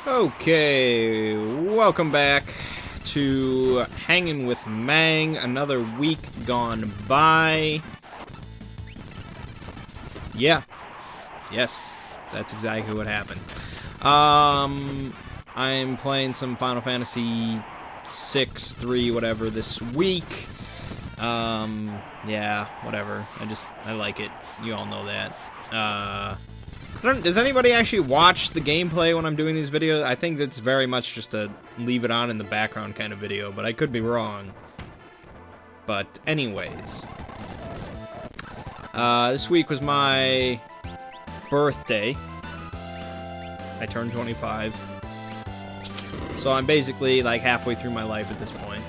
Okay, welcome back to Hanging with Mangg. Another week gone by. Yeah. Yes, that's exactly what happened. I'm playing some Final Fantasy 6, 3, whatever this week. Yeah, whatever. I like it. You all know that. Does anybody actually watch the gameplay when I'm doing these videos? I think that's very much just a leave it on in the background kind of video, but I could be wrong. But anyways. This week was my birthday. I turned 25. So I'm basically like halfway through my life at this point.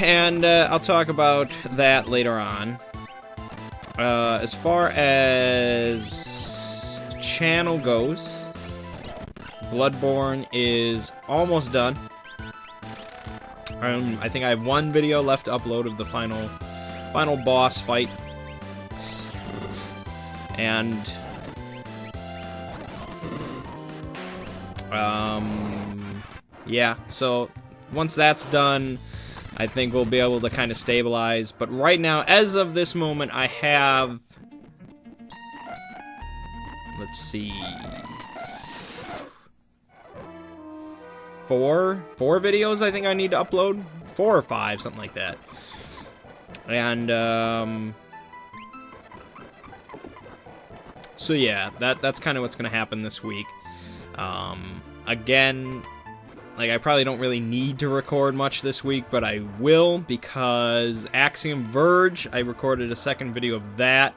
And I'll talk about that later on. As far as channel goes, Bloodborne is almost done. I think I have one video left to upload of the final boss fight. And yeah, so once that's done, I think we'll be able to kind of stabilize. But right now, as of this moment, I have, let's see, four videos I think I need to upload. 4 or 5, something like that. And so yeah, that's kind of what's gonna happen this week. Again, like, I probably don't really need to record much this week, but I will, because Axiom Verge, I recorded a second video of that,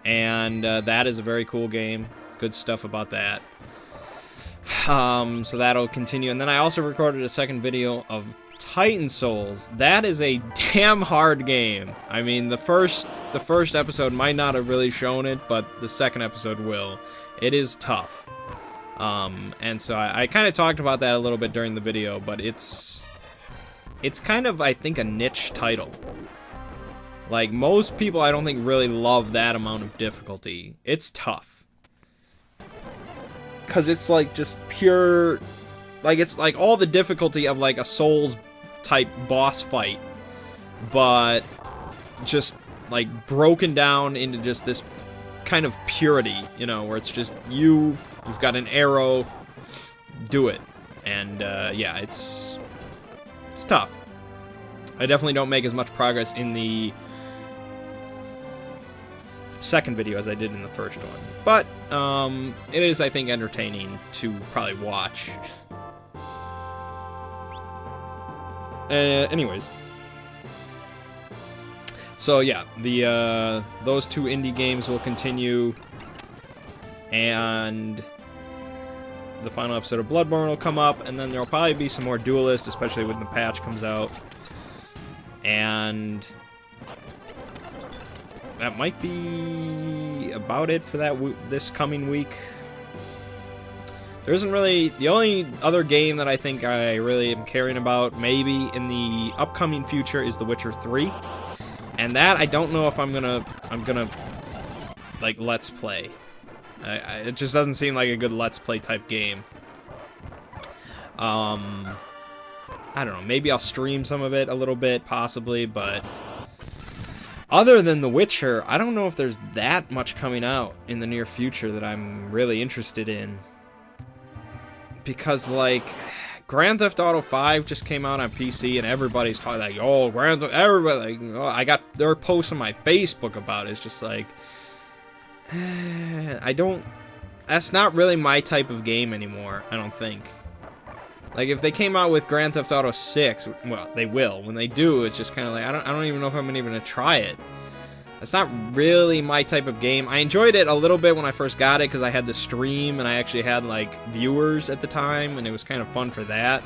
and that is a very cool game. Good stuff about that. So that'll continue, and then I also recorded a second video of Titan Souls. That is a damn hard game. I mean, the first episode might not have really shown it, but the second episode will. It is tough. And so I kind of talked about that a little bit during the video, but it's kind of, I think, a niche title. Like, most people, I don't think, really love that amount of difficulty. It's tough. Because it's, like, just pure, like, it's, like, all the difficulty of, like, a Souls-type boss fight, but just, like, broken down into just this kind of purity, you know, where it's just you've got an arrow, do it. And, yeah, it's tough. I definitely don't make as much progress in the second video as I did in the first one. But, it is, I think, entertaining to probably watch. Anyways. So, yeah, those 2 indie games will continue, and the final episode of Bloodborne will come up, and then there'll probably be some more Duelist, especially when the patch comes out. And that might be about it for this coming week. There isn't really, the only other game that I think I really am caring about, maybe in the upcoming future, is The Witcher 3. And that, I don't know if I'm gonna, like, Let's Play. It just doesn't seem like a good Let's Play type game. I don't know, maybe I'll stream some of it a little bit, possibly, but other than The Witcher, I don't know if there's that much coming out in the near future that I'm really interested in. Because, like, Grand Theft Auto 5 just came out on PC, and everybody's talking like, oh, Grand Theft, everybody, like, oh, I got their posts on my Facebook about it. It's just like, that's not really my type of game anymore, I don't think. Like, if they came out with Grand Theft Auto 6, well, they will. When they do, it's just kind of like, I don't even know if I'm even gonna try it. It's not really my type of game. I enjoyed it a little bit when I first got it, because I had the stream, and I actually had, like, viewers at the time, and it was kind of fun for that.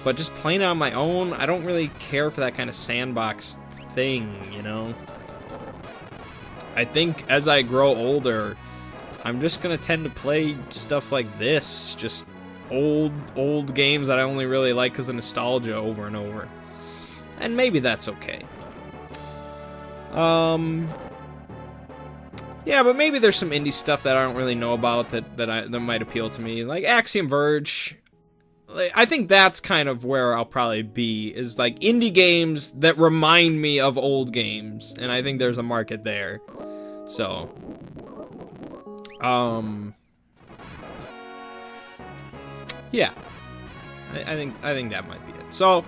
But just playing it on my own, I don't really care for that kind of sandbox thing, you know? I think as I grow older, I'm just gonna tend to play stuff like this, just old games that I only really like because of nostalgia over and over. And maybe that's okay. Yeah, but maybe there's some indie stuff that I don't really know about that might appeal to me. Like Axiom Verge, I think that's kind of where I'll probably be, is like indie games that remind me of old games, and I think there's a market there. So, yeah, I think that might be it. So, if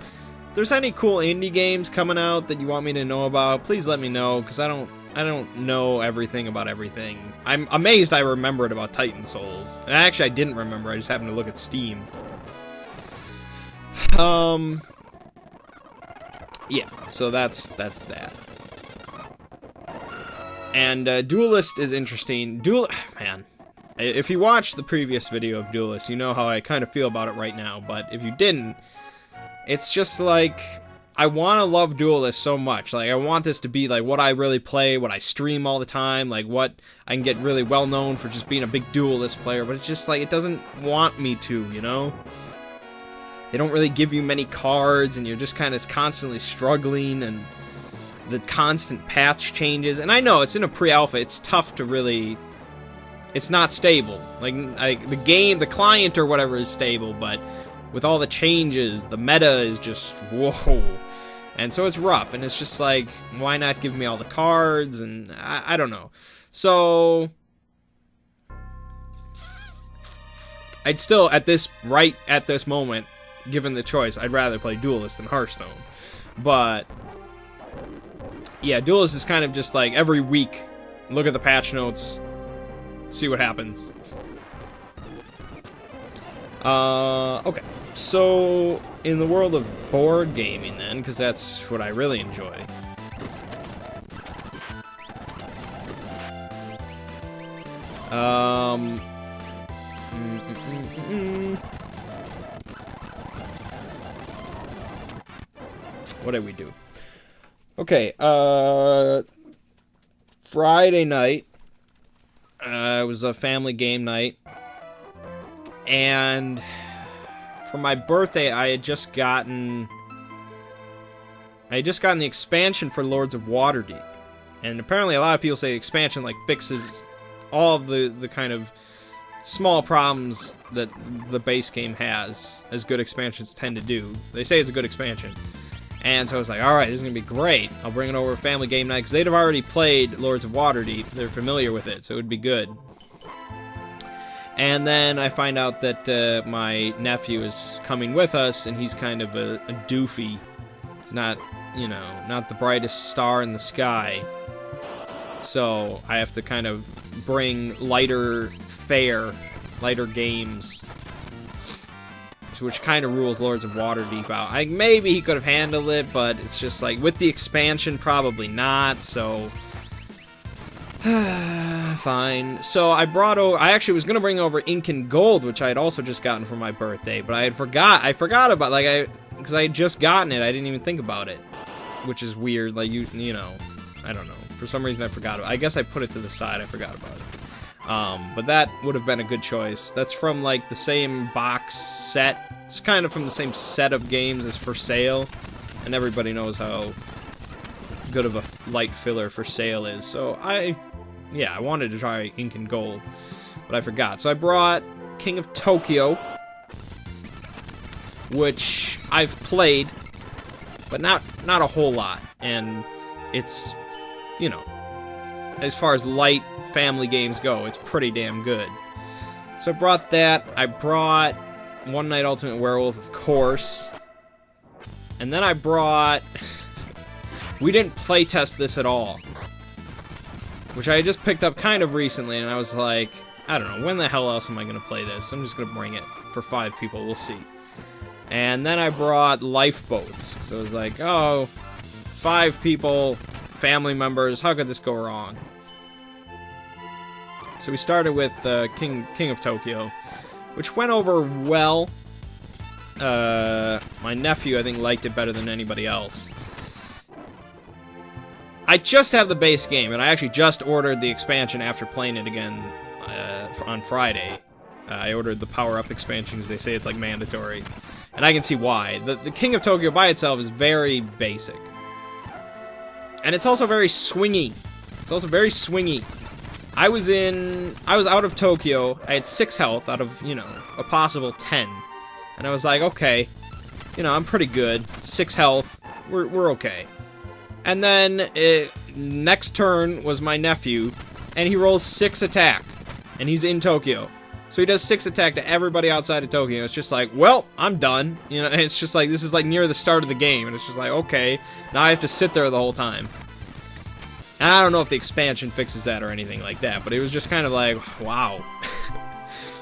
there's any cool indie games coming out that you want me to know about, please let me know, because I don't know everything about everything. I'm amazed I remembered about Titan Souls, and actually I didn't remember. I just happened to look at Steam. Yeah, so that's that. And Duelist is interesting. Man, if you watched the previous video of Duelist, you know how I kind of feel about it right now. But if you didn't, it's just like, I want to love Duelist so much. Like, I want this to be like what I really play, what I stream all the time, like what I can get really well known for just being a big Duelist player. But it's just like, it doesn't want me to, you know? They don't really give you many cards, and you're just kind of constantly struggling, and the constant patch changes. And I know, it's in a pre-alpha, it's tough to really... It's not stable. Like the game, the client or whatever is stable, but with all the changes, the meta is just, whoa. And so it's rough, and it's just like, why not give me all the cards? And I don't know. So... I'd still, at this moment, given the choice, I'd rather play Duelist than Hearthstone. But yeah, Duelist is kind of just like every week, look at the patch notes, see what happens. Okay, so in the world of board gaming then, because that's what I really enjoy. What did we do? Okay, Friday night, it was a family game night, and for my birthday, I had just gotten the expansion for Lords of Waterdeep, and apparently a lot of people say the expansion, like, fixes all the kind of small problems that the base game has, as good expansions tend to do. They say it's a good expansion. And so I was like, alright, this is going to be great. I'll bring it over for family game night, because they'd have already played Lords of Waterdeep. They're familiar with it, so it would be good. And then I find out that my nephew is coming with us, and he's kind of a doofy. Not, you know, not the brightest star in the sky. So I have to kind of bring lighter games, which kind of rules Lords of Waterdeep out. Maybe he could have handled it, but it's just like, with the expansion, probably not, so... Fine. So I actually was going to bring over Ink and Gold, which I had also just gotten for my birthday, but I forgot about, like, because I had just gotten it, I didn't even think about it, which is weird, like, you know, I don't know. For some reason I forgot about it. I guess I put it to the side, I forgot about it. But that would have been a good choice. That's from, like, the same box set. It's kind of from the same set of games as For Sale. And everybody knows how good of a light filler For Sale is. So, I wanted to try Ink and Gold. But I forgot. So I brought King of Tokyo, which I've played, but not a whole lot. And it's, you know, as far as light family games go, it's pretty damn good. So I brought that. I brought One Night Ultimate Werewolf, of course. And then I brought... We didn't playtest this at all, which I just picked up kind of recently, and I was like, I don't know, when the hell else am I going to play this? I'm just going to bring it for 5 people, we'll see. And then I brought Lifeboats, so I was like, oh, 5 people, family members, how could this go wrong? So we started with King of Tokyo, which went over well. My nephew, I think, liked it better than anybody else. I just have the base game, and I actually just ordered the expansion after playing it again on Friday. I ordered the power-up expansion because they say it's, like, mandatory. And I can see why. The King of Tokyo by itself is very basic. And it's also very swingy. I was out of Tokyo. I had 6 health out of, you know, a possible 10. And I was like, okay, you know, I'm pretty good. 6 health. We're okay. And then next turn was my nephew, and he rolls 6 attack, and he's in Tokyo. So he does 6 attack to everybody outside of Tokyo. It's just like, well, I'm done. You know, and it's just like, this is like near the start of the game, and it's just like, okay, now I have to sit there the whole time. And I don't know if the expansion fixes that or anything like that, but it was just kind of like, wow.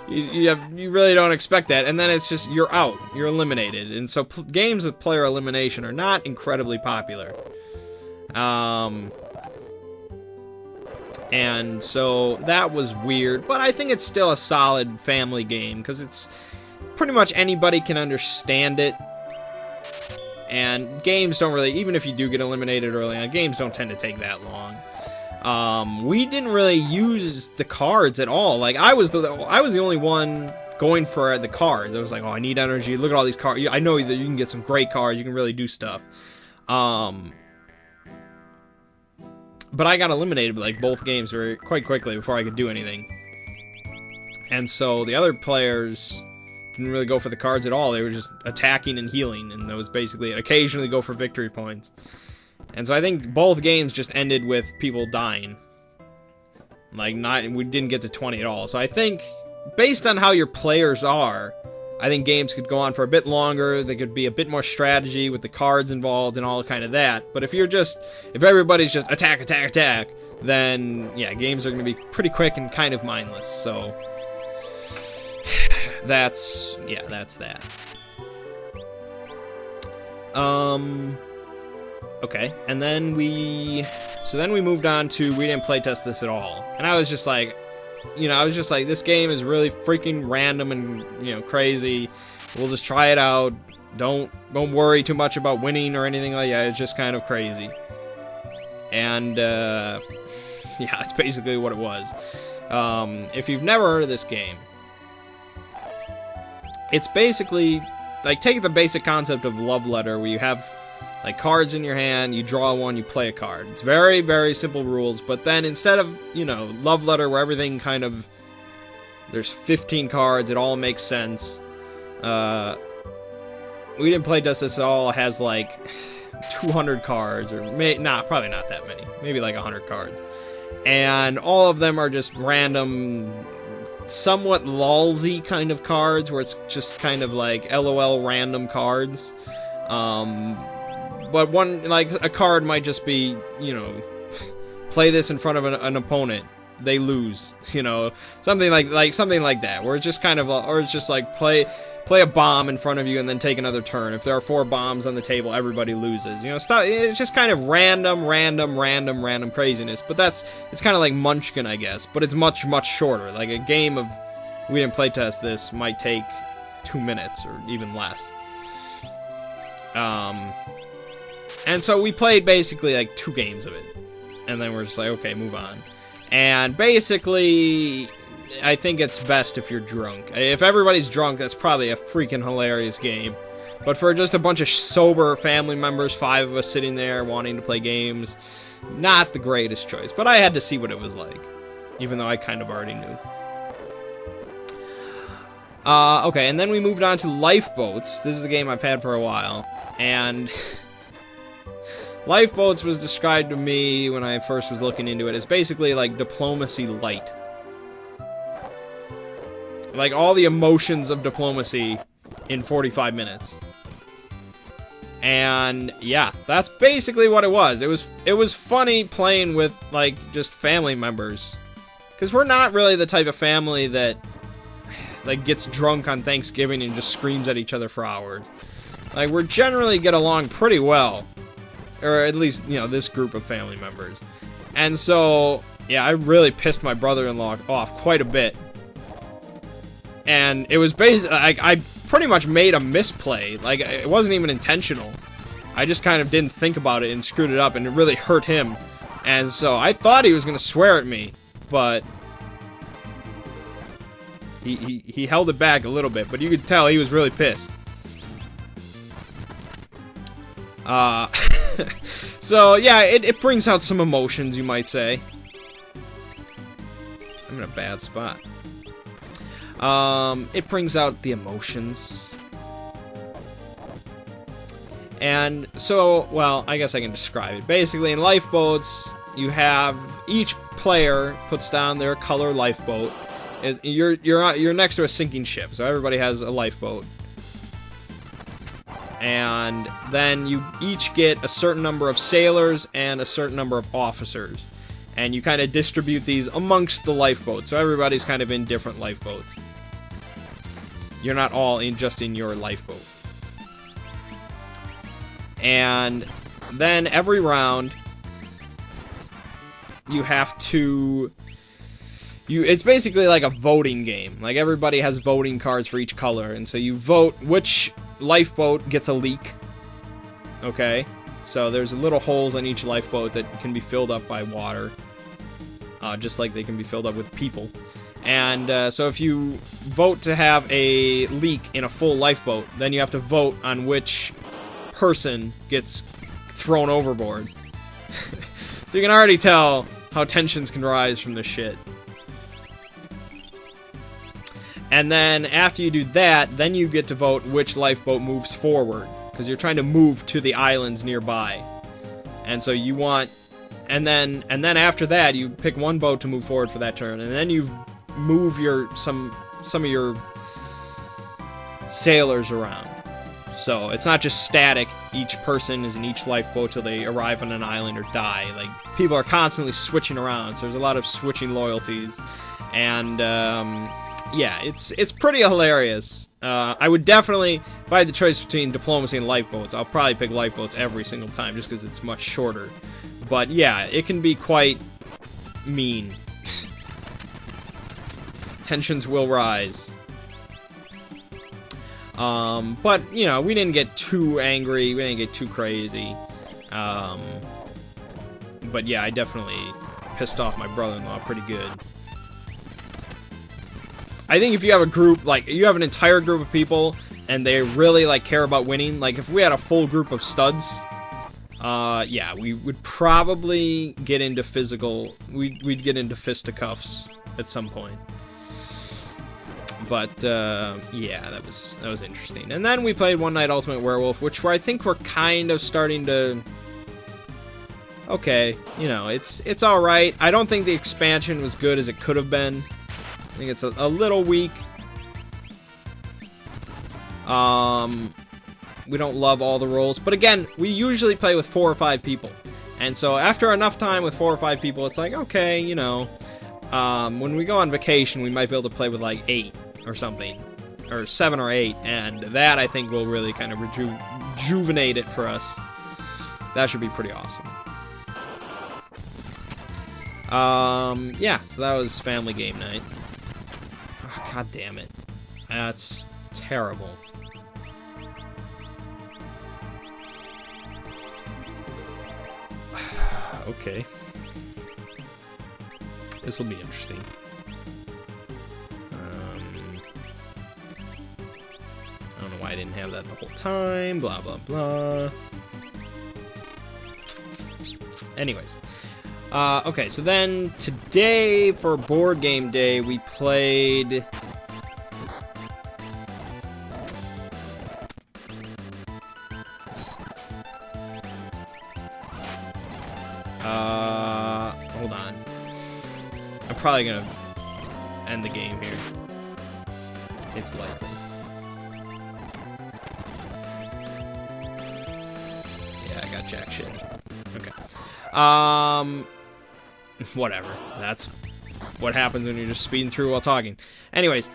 you really don't expect that, and then it's just, you're out. You're eliminated. And so games with player elimination are not incredibly popular. And so that was weird, but I think it's still a solid family game, because it's pretty much anybody can understand it. And games don't really, even if you do get eliminated early on, games don't tend to take that long. We didn't really use the cards at all. Like, I was the only one going for the cards. I was like, oh, I need energy. Look at all these cards. I know that you can get some great cards. You can really do stuff. But I got eliminated like both games quite quickly before I could do anything. And so the other players didn't really go for the cards at all. They were just attacking and healing, and that was basically it. Occasionally go for victory points. And so I think both games just ended with people dying. Like, we didn't get to 20 at all. So I think, based on how your players are, I think games could go on for a bit longer. There could be a bit more strategy with the cards involved and all kind of that. But if everybody's just attack, attack, attack, then yeah, games are going to be pretty quick and kind of mindless. So that's that. Okay, and then we moved on to, we didn't playtest this at all. And I was just like, this game is really freaking random and, you know, crazy. We'll just try it out. Don't worry too much about winning or anything like that. It's just kind of crazy. And, yeah, that's basically what it was. If you've never heard of this game, it's basically, like, take the basic concept of Love Letter, where you have, like, cards in your hand, you draw one, you play a card. It's very, very simple rules, but then instead of, you know, Love Letter, where everything kind of, there's 15 cards, it all makes sense. We Didn't Play This at All has, like, 200 cards, or, probably not that many. Maybe, like, 100 cards. And all of them are just random, somewhat lolsy kind of cards, where it's just kind of like LOL random cards. But one, like, a card might just be, you know, play this in front of an opponent, they lose, you know, something like something like that, where it's just kind of, or it's just like play a bomb in front of you and then take another turn. If there are 4 bombs on the table, everybody loses. You know, stuff. It's just kind of random craziness. But it's kind of like Munchkin, I guess, but it's much shorter. Like a game of We Didn't Playtest This might take 2 minutes or even less. And so we played basically like 2 games of it, and then we're just like, okay, move on. And basically, I think it's best if you're drunk. If everybody's drunk, that's probably a freaking hilarious game. But for just a bunch of sober family members, 5 of us sitting there wanting to play games, not the greatest choice. But I had to see what it was like, even though I kind of already knew. Okay, and then we moved on to Lifeboats. This is a game I've had for a while, and Lifeboats was described to me when I first was looking into it as basically like Diplomacy Light. Like all the emotions of diplomacy in 45 minutes. And yeah, that's basically what it was. It was funny playing with like just family members, because we're not really the type of family that like gets drunk on Thanksgiving and just screams at each other for hours. Like, we generally get along pretty well. Or at least, you know, this group of family members. And so, yeah, I really pissed my brother-in-law off quite a bit. And it was basically, I pretty much made a misplay. Like, it wasn't even intentional. I just kind of didn't think about it and screwed it up, and it really hurt him. And so, I thought he was going to swear at me, but he held it back a little bit, but you could tell he was really pissed. So, yeah, it brings out some emotions, you might say. a bad spot. It brings out the emotions. And so, well, I guess I can describe it. Basically, in lifeboats, you have each player puts down their color lifeboat. You're next to a sinking ship, so everybody has a lifeboat. And then you each get a certain number of sailors and a certain number of officers. And you kind of distribute these amongst the lifeboats, so everybody's kind of in different lifeboats. You're not all just in your lifeboat. And then every round, you have to... It's basically like a voting game. Like, everybody has voting cards for each color, and so you vote which lifeboat gets a leak. Okay? So there's little holes on each lifeboat that can be filled up by water. Just like they can be filled up with people. And so if you vote to have a leak in a full lifeboat, then you have to vote on which person gets thrown overboard. So you can already tell how tensions can rise from this shit. And then after you do that, then you get to vote which lifeboat moves forward, because you're trying to move to the islands nearby. And so you want... And then after that, you pick one boat to move forward for that turn, and then you move some of your sailors around. So it's not just static. Each person is in each lifeboat till they arrive on an island or die. Like, people are constantly switching around, so there's a lot of switching loyalties. And yeah, it's pretty hilarious. I would definitely, if I had the choice between diplomacy and lifeboats, I'll probably pick lifeboats every single time, just because it's much shorter. But yeah, it can be quite mean. Tensions will rise. But, you know, we didn't get too angry, we didn't get too crazy. But yeah, I definitely pissed off my brother-in-law pretty good. I think if you have a group, like, you have an entire group of people, and they really, like, care about winning, like, if we had a full group of studs... yeah, we would probably get into we'd get into fisticuffs at some point. But, yeah, that was interesting. And then we played One Night Ultimate Werewolf, which I think we're kind of starting to... Okay, you know, it's alright. I don't think the expansion was good as it could have been. I think it's a little weak. We don't love all the roles. But again, we usually play with 4 or 5 people. And so after enough time with 4 or 5 people, it's like, okay, you know, when we go on vacation, we might be able to play with like 8 or something. Or 7 or 8. And that, I think, will really kind of rejuvenate it for us. That should be pretty awesome. Yeah, so that was family game night. Oh, God damn it. That's terrible. Okay. This will be interesting. I don't know why I didn't have that the whole time. Blah, blah, blah. Anyways. Okay, so then today for board game day, we played... hold on. I'm probably gonna end the game here. It's likely. Yeah, I got jack shit. Okay. Whatever. That's what happens when you're just speeding through while talking. Anyways,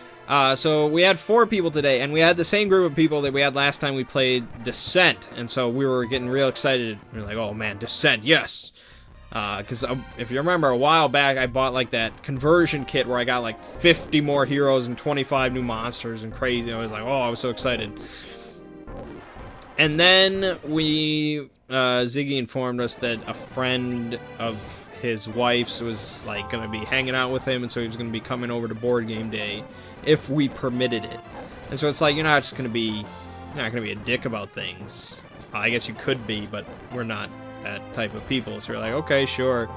so we had 4 people today, and we had the same group of people that we had last time we played Descent, and so we were getting real excited. We were like, oh man, Descent, yes! Because if you remember, a while back, I bought like that conversion kit where I got like 50 more heroes and 25 new monsters and crazy. I was like, oh, I was so excited. And then we, Ziggy informed us that a friend of his wife's was like gonna be hanging out with him, and so he was gonna be coming over to board game day if we permitted it. And so it's like, you're not gonna be a dick about things. I guess you could be, but we're not that type of people. So we're like, okay, sure.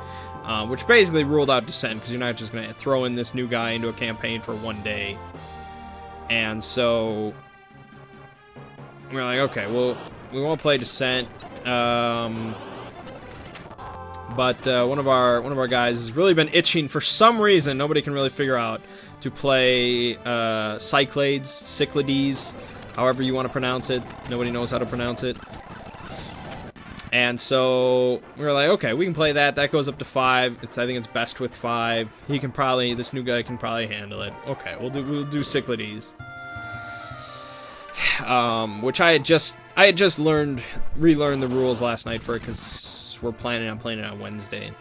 which basically ruled out Descent, because you're not just going to throw in this new guy into a campaign for one day. And so we're like, okay, well, we won't play Descent. But one of our guys has really been itching for some reason, nobody can really figure out, to play Cyclades, however you want to pronounce it. Nobody knows how to pronounce it. And so we were like, okay, we can play that. That goes up to 5. I think it's best with 5. This new guy can probably handle it. Okay, we'll do Cyclades. Which I had just relearned the rules last night for it, because we're planning on playing it on Wednesday.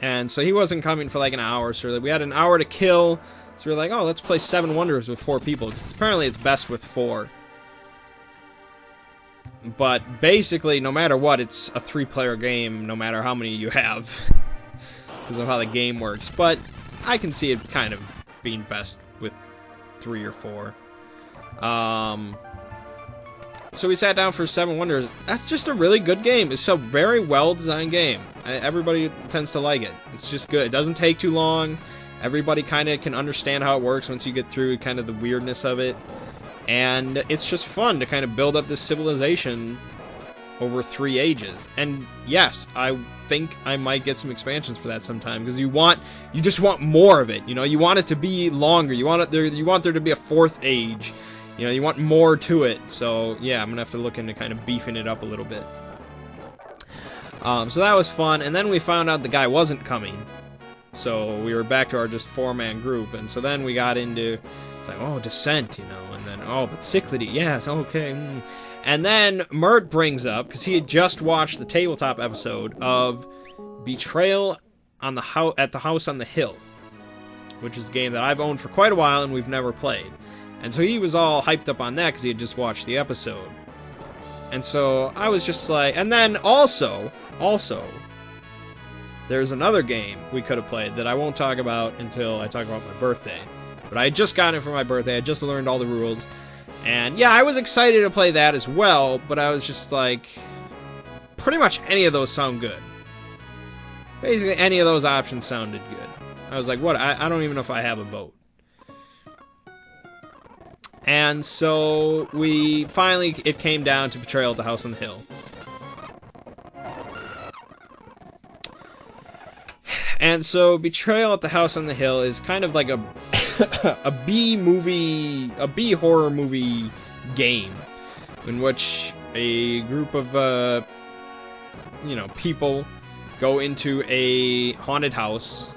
And so he wasn't coming for like an hour, so we had an hour to kill. So we were like, oh, let's play 7 Wonders with 4 people, because apparently it's best with 4. But basically, no matter what, it's a 3-player game, no matter how many you have, because of how the game works. But I can see it kind of being best with 3 or 4. So we sat down for 7 Wonders. That's just a really good game. It's a very well-designed game. Everybody tends to like it. It's just good. It doesn't take too long. Everybody kind of can understand how it works once you get through kind of the weirdness of it. And it's just fun to kind of build up this civilization over 3 ages. And yes, I think I might get some expansions for that sometime, because you just want more of it. You know, you want it to be longer. You want there to be a 4th age. You know, you want more to it. So yeah, I'm gonna have to look into kind of beefing it up a little bit. So that was fun. And then we found out the guy wasn't coming, so we were back to our just 4-man group. And so then we got into, it's like, oh, Descent, you know, and then, oh, but Cyclades, yes, okay. And then Mert brings up, because he had just watched the tabletop episode of Betrayal at the House on the Hill, which is a game that I've owned for quite a while and we've never played. And so he was all hyped up on that because he had just watched the episode. And so I was just like, and then also, there's another game we could have played that I won't talk about until I talk about my birthday. But I had just gotten it for my birthday. I just learned all the rules. And yeah, I was excited to play that as well, but I was just like, pretty much any of those sound good. Basically, any of those options sounded good. I was like, what? I don't even know if I have a vote. And so it came down to Betrayal at the House on the Hill. And so Betrayal at the House on the Hill is kind of like a B horror movie game, in which a group of, people go into a haunted house.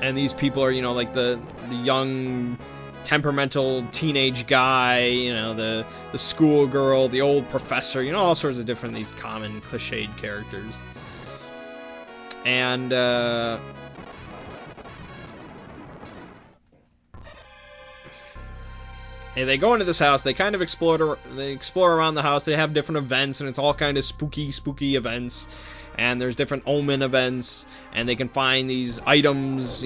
And these people are, like the young, temperamental teenage guy, the schoolgirl, the old professor, all sorts of different, these common cliched characters. And, they go into this house, they kind of explore around the house, they have different events, and it's all kind of spooky events. And there's different omen events, and they can find these items,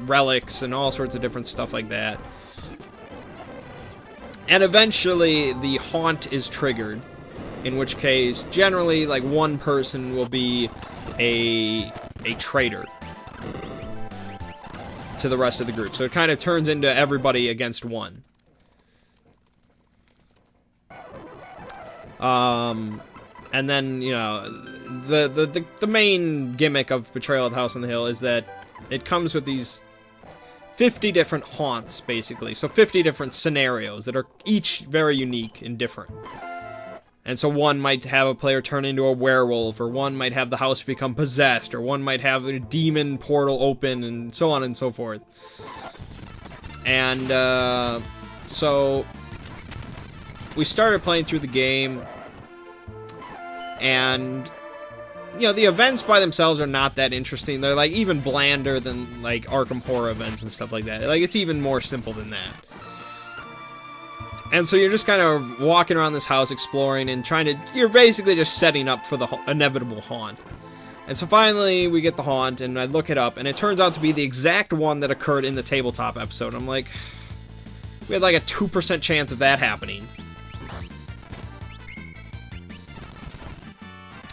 relics, and all sorts of different stuff like that. And eventually, the haunt is triggered, in which case, generally, like, one person will be a traitor to the rest of the group. So it kind of turns into everybody against one. And then, the main gimmick of Betrayal at the House on the Hill is that it comes with these 50 different haunts, basically. So 50 different scenarios that are each very unique and different. And so one might have a player turn into a werewolf, or one might have the house become possessed, or one might have a demon portal open, and so on and so forth. And, so we started playing through the game. And, the events by themselves are not that interesting. They're, like, even blander than, like, Arkham Horror events and stuff like that. Like, it's even more simple than that. And so you're just kind of walking around this house, exploring, and you're basically just setting up for the inevitable haunt. And so finally, we get the haunt, and I look it up, and it turns out to be the exact one that occurred in the tabletop episode. I'm like, we had, like, a 2% chance of that happening.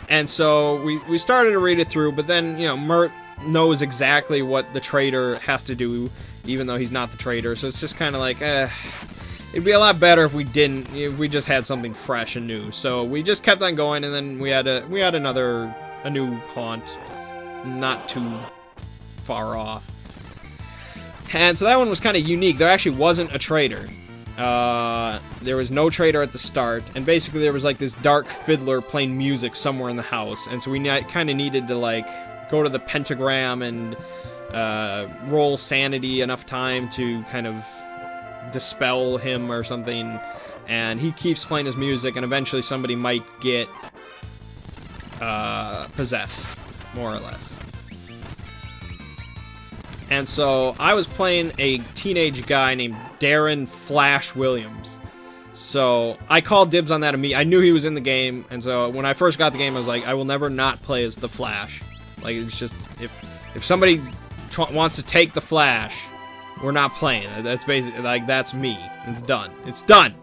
And so we started to read it through, but then, you know, Mert knows exactly what the traitor has to do, even though he's not the traitor. So it's just kind of like, it'd be a lot better if we just had something fresh and new. So we just kept on going, and then we had a new haunt, not too far off. And so that one was kind of unique. There actually wasn't a traitor. There was no traitor at the start, and basically there was like this dark fiddler playing music somewhere in the house, and so we kind of needed to like go to the pentagram and roll sanity enough time to kind of dispel him or something, and he keeps playing his music, and eventually somebody might get possessed, more or less. And so I was playing a teenage guy named Darren Flash Williams. So I called dibs on that immediately. I knew he was in the game, and so when I first got the game, I was like, I will never not play as the Flash. Like, it's just, if somebody wants to take the Flash, we're not playing. That's basically, like, that's me. It's done. It's done!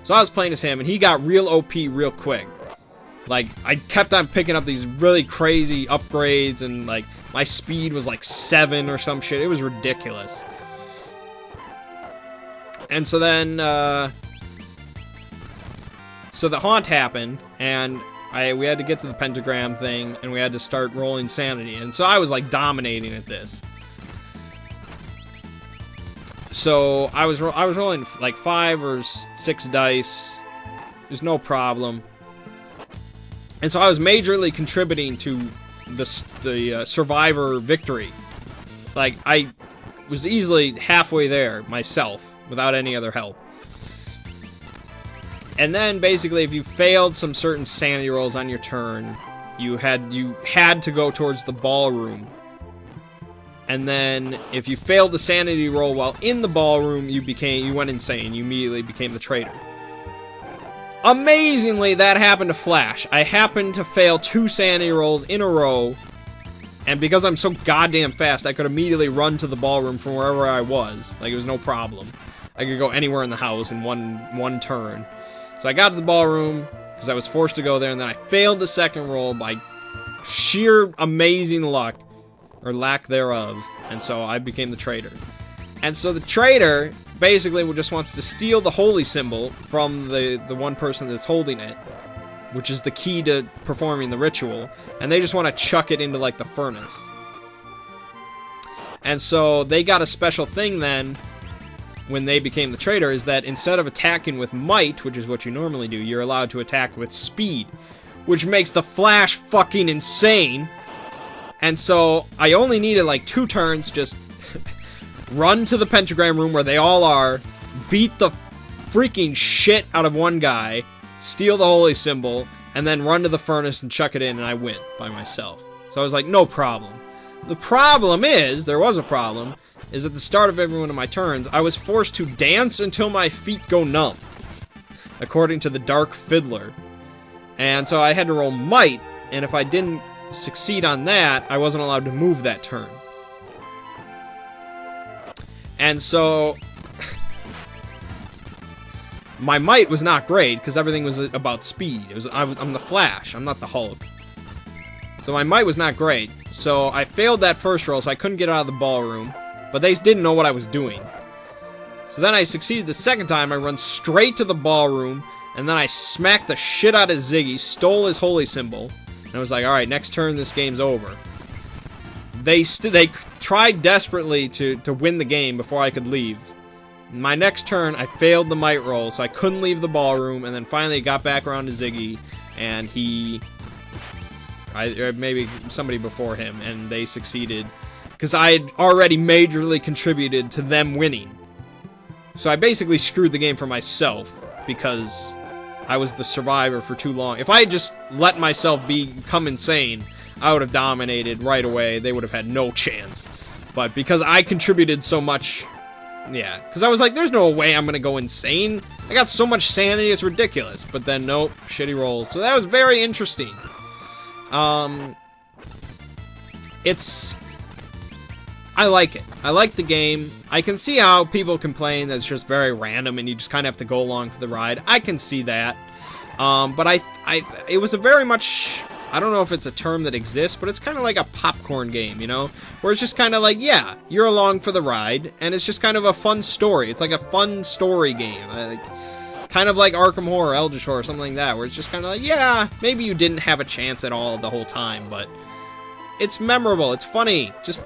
So I was playing as him, and he got real OP real quick. Like, I kept on picking up these really crazy upgrades, and, like, my speed was, like, 7 or some shit. It was ridiculous. And so then, so the haunt happened, and we had to get to the pentagram thing, and we had to start rolling sanity. And so I was, like, dominating at this. So I was rolling, like, 5 or 6 dice. There's no problem. And so I was majorly contributing to the survivor victory. Like, I was easily halfway there myself, without any other help. And then, basically, if you failed some certain sanity rolls on your turn, you had to go towards the ballroom. And then, if you failed the sanity roll while in the ballroom, you went insane. You immediately became the traitor. Amazingly, that happened to Flash. I happened to fail 2 sanity rolls in a row, and because I'm so goddamn fast, I could immediately run to the ballroom from wherever I was. Like, it was no problem. I could go anywhere in the house in one turn. So I got to the ballroom, because I was forced to go there, and then I failed the second roll by sheer amazing luck, or lack thereof, and so I became the traitor. And so the traitor basically just wants to steal the holy symbol from the one person that's holding it, which is the key to performing the ritual, and they just want to chuck it into, like, the furnace. And so they got a special thing then, when they became the traitor, is that instead of attacking with might, which is what you normally do, you're allowed to attack with speed, which makes the Flash fucking insane. And so I only needed, like, 2 turns, just run to the pentagram room where they all are, beat the freaking shit out of one guy, steal the holy symbol, and then run to the furnace and chuck it in, and I win by myself. So I was like, no problem. The problem is, there was a problem, is at the start of every one of my turns, I was forced to dance until my feet go numb, according to the Dark Fiddler. And so I had to roll might, and if I didn't succeed on that, I wasn't allowed to move that turn. And so my might was not great, because everything was about speed. I'm the Flash, I'm not the Hulk. So my might was not great. So I failed that first roll, so I couldn't get out of the ballroom. But they didn't know what I was doing. So then I succeeded the second time. I run straight to the ballroom, and then I smacked the shit out of Ziggy, stole his holy symbol, and I was like, alright, next turn, this game's over. They tried desperately to win the game before I could leave. My next turn, I failed the might roll, so I couldn't leave the ballroom, and then finally got back around to Ziggy, and or maybe somebody before him, and they succeeded, because I had already majorly contributed to them winning. So I basically screwed the game for myself, because I was the survivor for too long. If I had just let myself become insane, I would have dominated right away. They would have had no chance. But because I contributed so much, yeah. Because I was like, there's no way I'm going to go insane. I got so much sanity, it's ridiculous. But then, nope, shitty rolls. So that was very interesting. I like it. I like the game. I can see how people complain that it's just very random and you just kind of have to go along for the ride. I can see that. But it was a very much I don't know if it's a term that exists, but it's kind of like a popcorn game, you know? Where it's just kind of like, yeah, you're along for the ride, and it's just kind of a fun story. It's like a fun story game. Kind of like Arkham Horror, Eldritch Horror, something like that, where it's just kind of like, yeah, maybe you didn't have a chance at all the whole time, but it's memorable, it's funny, just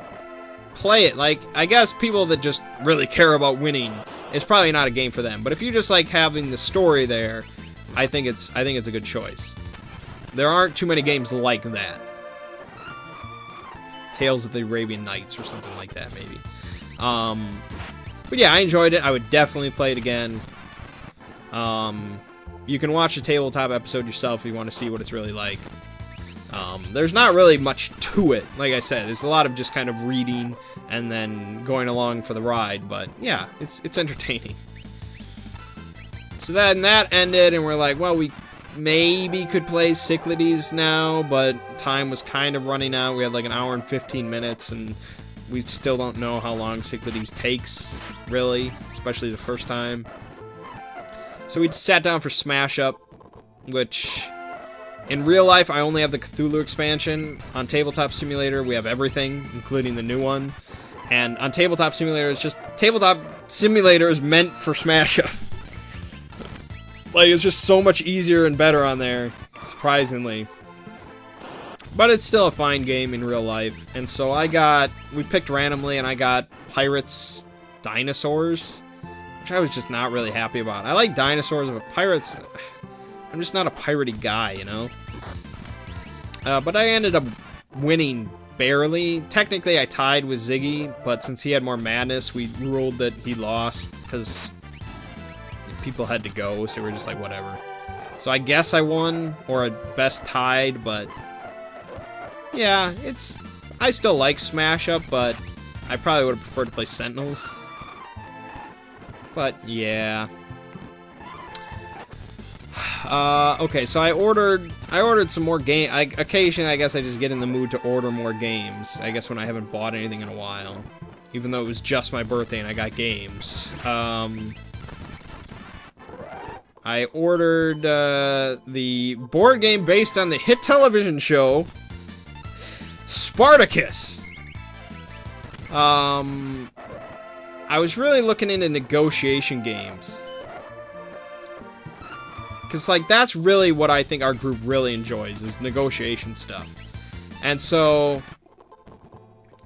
play it. Like, I guess people that just really care about winning, it's probably not a game for them, but if you just like having the story there, I think it's a good choice. There aren't too many games like that. Tales of the Arabian Nights or something like that, maybe. But yeah, I enjoyed it. I would definitely play it again. You can watch the tabletop episode yourself if you want to see what it's really like. There's not really much to it. Like I said, it's a lot of just kind of reading and then going along for the ride. But yeah, it's entertaining. So then that ended, and we're like, well, we maybe could play Cyclades now, but time was kind of running out. We had like an hour and 15 minutes, and we still don't know how long Cyclades takes, really, especially the first time. So we sat down for Smash Up, which in real life I only have the Cthulhu expansion. On Tabletop Simulator we have everything, including the new one. And on Tabletop Simulator, it's just Tabletop Simulator is meant for Smash Up. Like, it's just so much easier and better on there, surprisingly. But it's still a fine game in real life. And so we picked randomly, and I got Pirates Dinosaurs, which I was just not really happy about. I like dinosaurs, but pirates, I'm just not a piratey guy, you know? But I ended up winning barely. Technically, I tied with Ziggy, but since he had more madness, we ruled that he lost, because people had to go, so we're just like, whatever. So I guess I won, or at best tied, but yeah, I still like Smash Up, but I probably would have preferred to play Sentinels. But yeah. Okay, so I ordered some more game. Occasionally, I guess I just get in the mood to order more games. I guess when I haven't bought anything in a while, even though it was just my birthday and I got games. I ordered the board game based on the hit television show Spartacus. I was really looking into negotiation games. Because, like, that's really what I think our group really enjoys, is negotiation stuff. And so,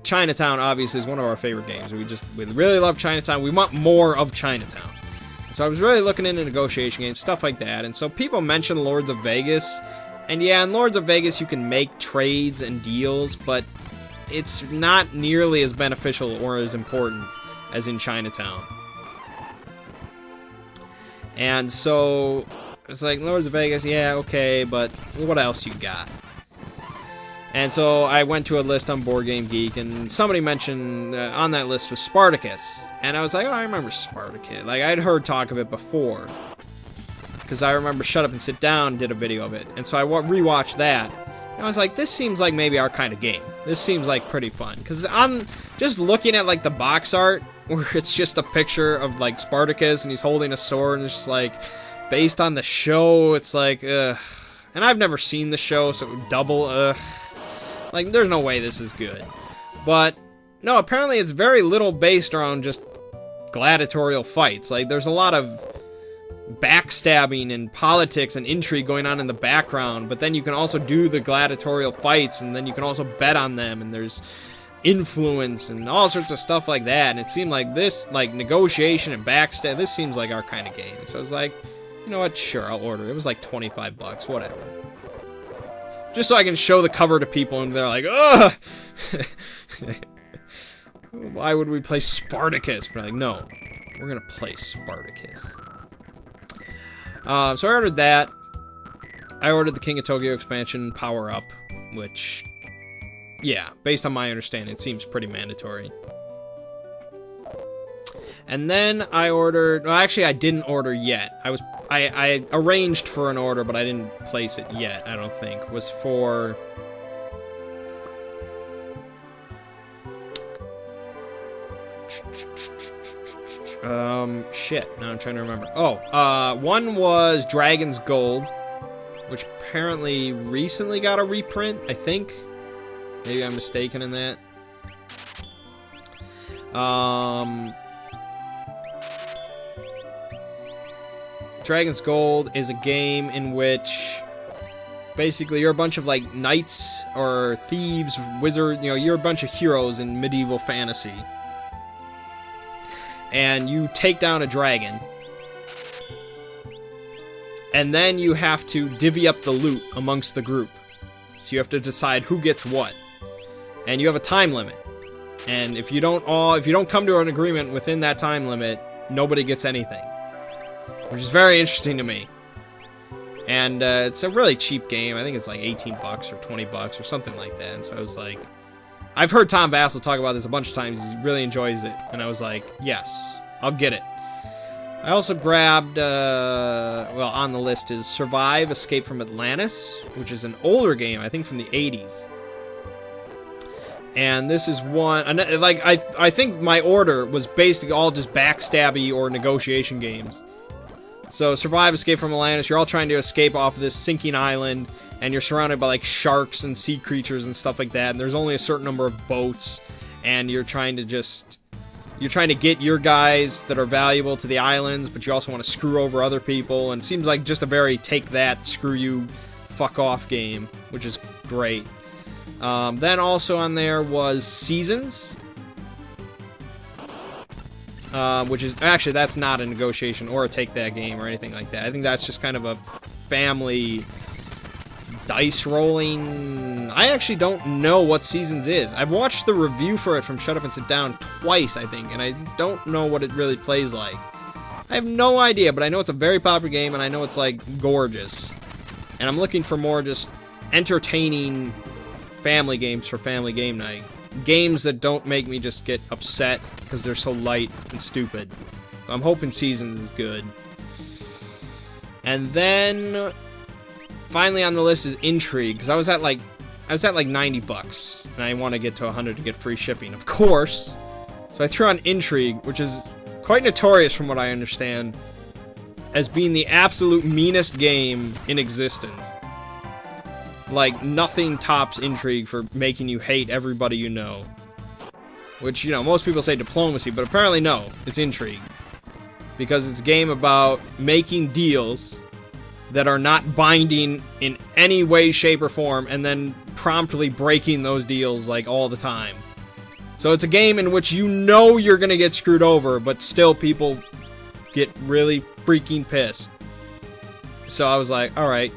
Chinatown, obviously, is one of our favorite games. We really love Chinatown. We want more of Chinatown. So I was really looking into negotiation games, stuff like that. And so people mention Lords of Vegas. And yeah, in Lords of Vegas you can make trades and deals, but it's not nearly as beneficial or as important as in Chinatown. And so it's like, Lords of Vegas, yeah, okay, but what else you got? And so I went to a list on Board Game Geek, and somebody mentioned on that list was Spartacus. And I was like, oh, I remember Spartacus. Like, I'd heard talk of it before. Because I remember Shut Up and Sit Down did a video of it. And so I rewatched that. And I was like, this seems like maybe our kind of game. This seems like pretty fun. Because I'm just looking at, like, the box art, where it's just a picture of, like, Spartacus, and he's holding a sword, and it's just, like, based on the show, it's like, ugh. And I've never seen the show, so double, ugh. Like, there's no way this is good. But, no, apparently it's very little based around just gladiatorial fights. Like, there's a lot of backstabbing and politics and intrigue going on in the background, but then you can also do the gladiatorial fights, and then you can also bet on them, and there's influence and all sorts of stuff like that. And it seemed like this, like, negotiation and backstab, this seems like our kind of game. So I was like, you know what, sure, I'll order. It was like $25, whatever. Just so I can show the cover to people, and they're like, ugh! Why would we play Spartacus? But like, no, we're gonna play Spartacus. So I ordered that. I ordered the King of Tokyo expansion Power Up, which, yeah, based on my understanding, it seems pretty mandatory. And then I ordered, well, actually I didn't order yet. I arranged for an order, but I didn't place it yet, I don't think. It was for shit, now I'm trying to remember. Oh, one was Dragon's Gold, which apparently recently got a reprint, I think. Maybe I'm mistaken in that. Dragon's Gold is a game in which basically you're a bunch of like knights or thieves, wizards, you're a bunch of heroes in medieval fantasy. And you take down a dragon. And then you have to divvy up the loot amongst the group. So you have to decide who gets what. And you have a time limit. And if you don't come to an agreement within that time limit, nobody gets anything. Which is very interesting to me. And it's a really cheap game. I think it's like $18 or $20 or something like that. And so I was like, I've heard Tom Vassell talk about this a bunch of times. He really enjoys it. And I was like, yes, I'll get it. I also grabbed, well, on the list is Survive Escape from Atlantis, which is an older game, I think from the 80s. And this is one, like, I think my order was basically all just backstabby or negotiation games. So, Survive Escape from Atlantis, you're all trying to escape off of this sinking island, and you're surrounded by, like, sharks and sea creatures and stuff like that, and there's only a certain number of boats, and you're trying to get your guys that are valuable to the islands, but you also want to screw over other people, and it seems like just a very take that, screw you, fuck off game, which is great. Then also on there was Seasons, which is, actually, that's not a negotiation or a take that game or anything like that. I think that's just kind of a family dice rolling. I actually don't know what Seasons is. I've watched the review for it from Shut Up and Sit Down twice, I think, and I don't know what it really plays like. I have no idea, but I know it's a very popular game, and I know it's, like, gorgeous. And I'm looking for more just entertaining family games for family game night. Games that don't make me just get upset because they're so light and stupid. I'm hoping Seasons is good. And then finally on the list is Intrigue, because I was at like $90, and I want to get to 100 to get free shipping, of course. So I threw on Intrigue, which is quite notorious from what I understand as being the absolute meanest game in existence. Like, nothing tops Intrigue for making you hate everybody you know. Which, most people say diplomacy, but apparently no, it's Intrigue. Because it's a game about making deals that are not binding in any way, shape, or form, and then promptly breaking those deals, like, all the time. So it's a game in which you're gonna get screwed over, but still people get really freaking pissed. So I was like, alright,